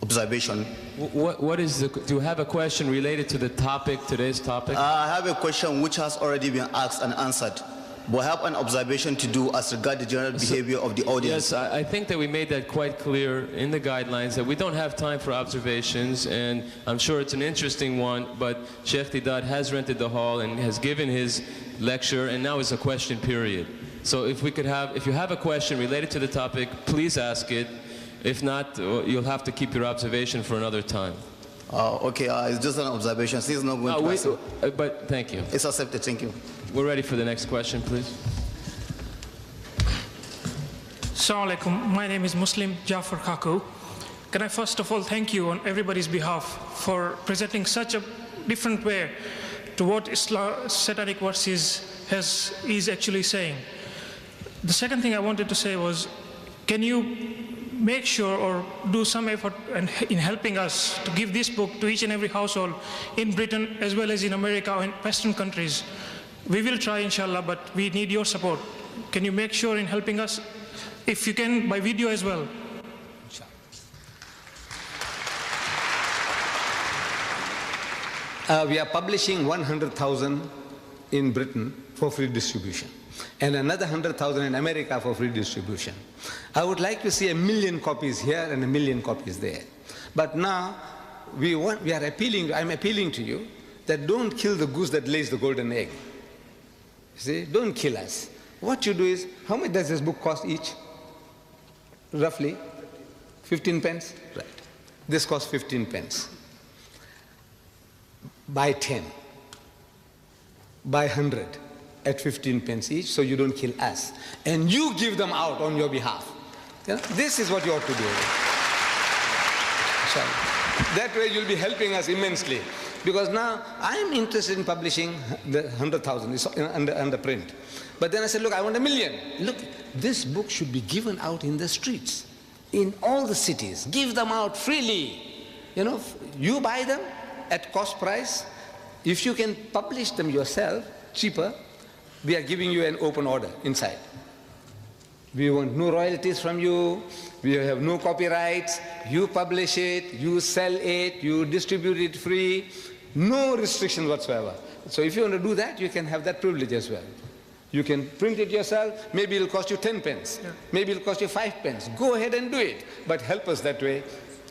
Observation. Do you have a question related to the topic, today's topic? I have a question which has already been asked and answered. But I have an observation to do as regards the general behavior of the audience. Yes, I think that we made that quite clear in the guidelines, that we don't have time for observations, and I'm sure it's an interesting one, but Sheikh Deidat has rented the hall and has given his lecture, and now is a question period. So if you have a question related to the topic, please ask it. If not, you'll have to keep your observation for another time. Okay, it's just an observation. He's not going to answer. But thank you. It's accepted, thank you. We're ready for the next question, please. Assalamu alaikum. My name is Muslim Jafar Kaku. Can I first of all thank you on everybody's behalf for presenting such a different way to what satanic verses is actually saying. The second thing I wanted to say was, can you make sure or do some effort in helping us to give this book to each and every household in Britain as well as in America or in Western countries? We will try, inshallah, but we need your support. Can you make sure in helping us, if you can, by video as well? We are publishing 100,000 in Britain for free distribution, and another 100,000 in America for free distribution. I would like to see 1 million copies here and 1 million copies there. But now I'm appealing to you that don't kill the goose that lays the golden egg. You see, don't kill us. What you do is, how much does this book cost each? Roughly 15 pence? Right. This costs 15 pence. Buy 10. Buy 100 at 15 pence each, so you don't kill us. And you give them out on your behalf. You know, this is what you ought to do. That way you'll be helping us immensely. Because now I'm interested in publishing the 100,000, it's under print. But then I said, look, I want 1 million. Look, this book should be given out in the streets, in all the cities. Give them out freely. You know, you buy them at cost price. If you can publish them yourself, cheaper, we are giving you an open order inside. We want no royalties from you. We have no copyrights. You publish it, you sell it, you distribute it free. No restrictions whatsoever. So if you want to do that, you can have that privilege as well. You can print it yourself. Maybe it'll cost you 10 pence. Yeah. Maybe it'll cost you 5 pence. Go ahead and do it. But help us that way.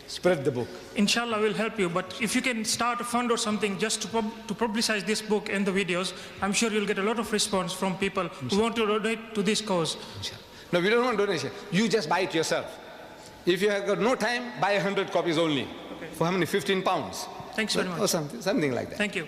Spread the book. Inshallah, we'll help you. But if you can start a fund or something just to publicize this book and the videos, I'm sure you'll get a lot of response from people who want to donate to this cause. No, we don't want donation. You just buy it yourself. If you have got no time, buy 100 copies only. Okay. For how many? 15 pounds. Thanks very much. Or something like that. Thank you.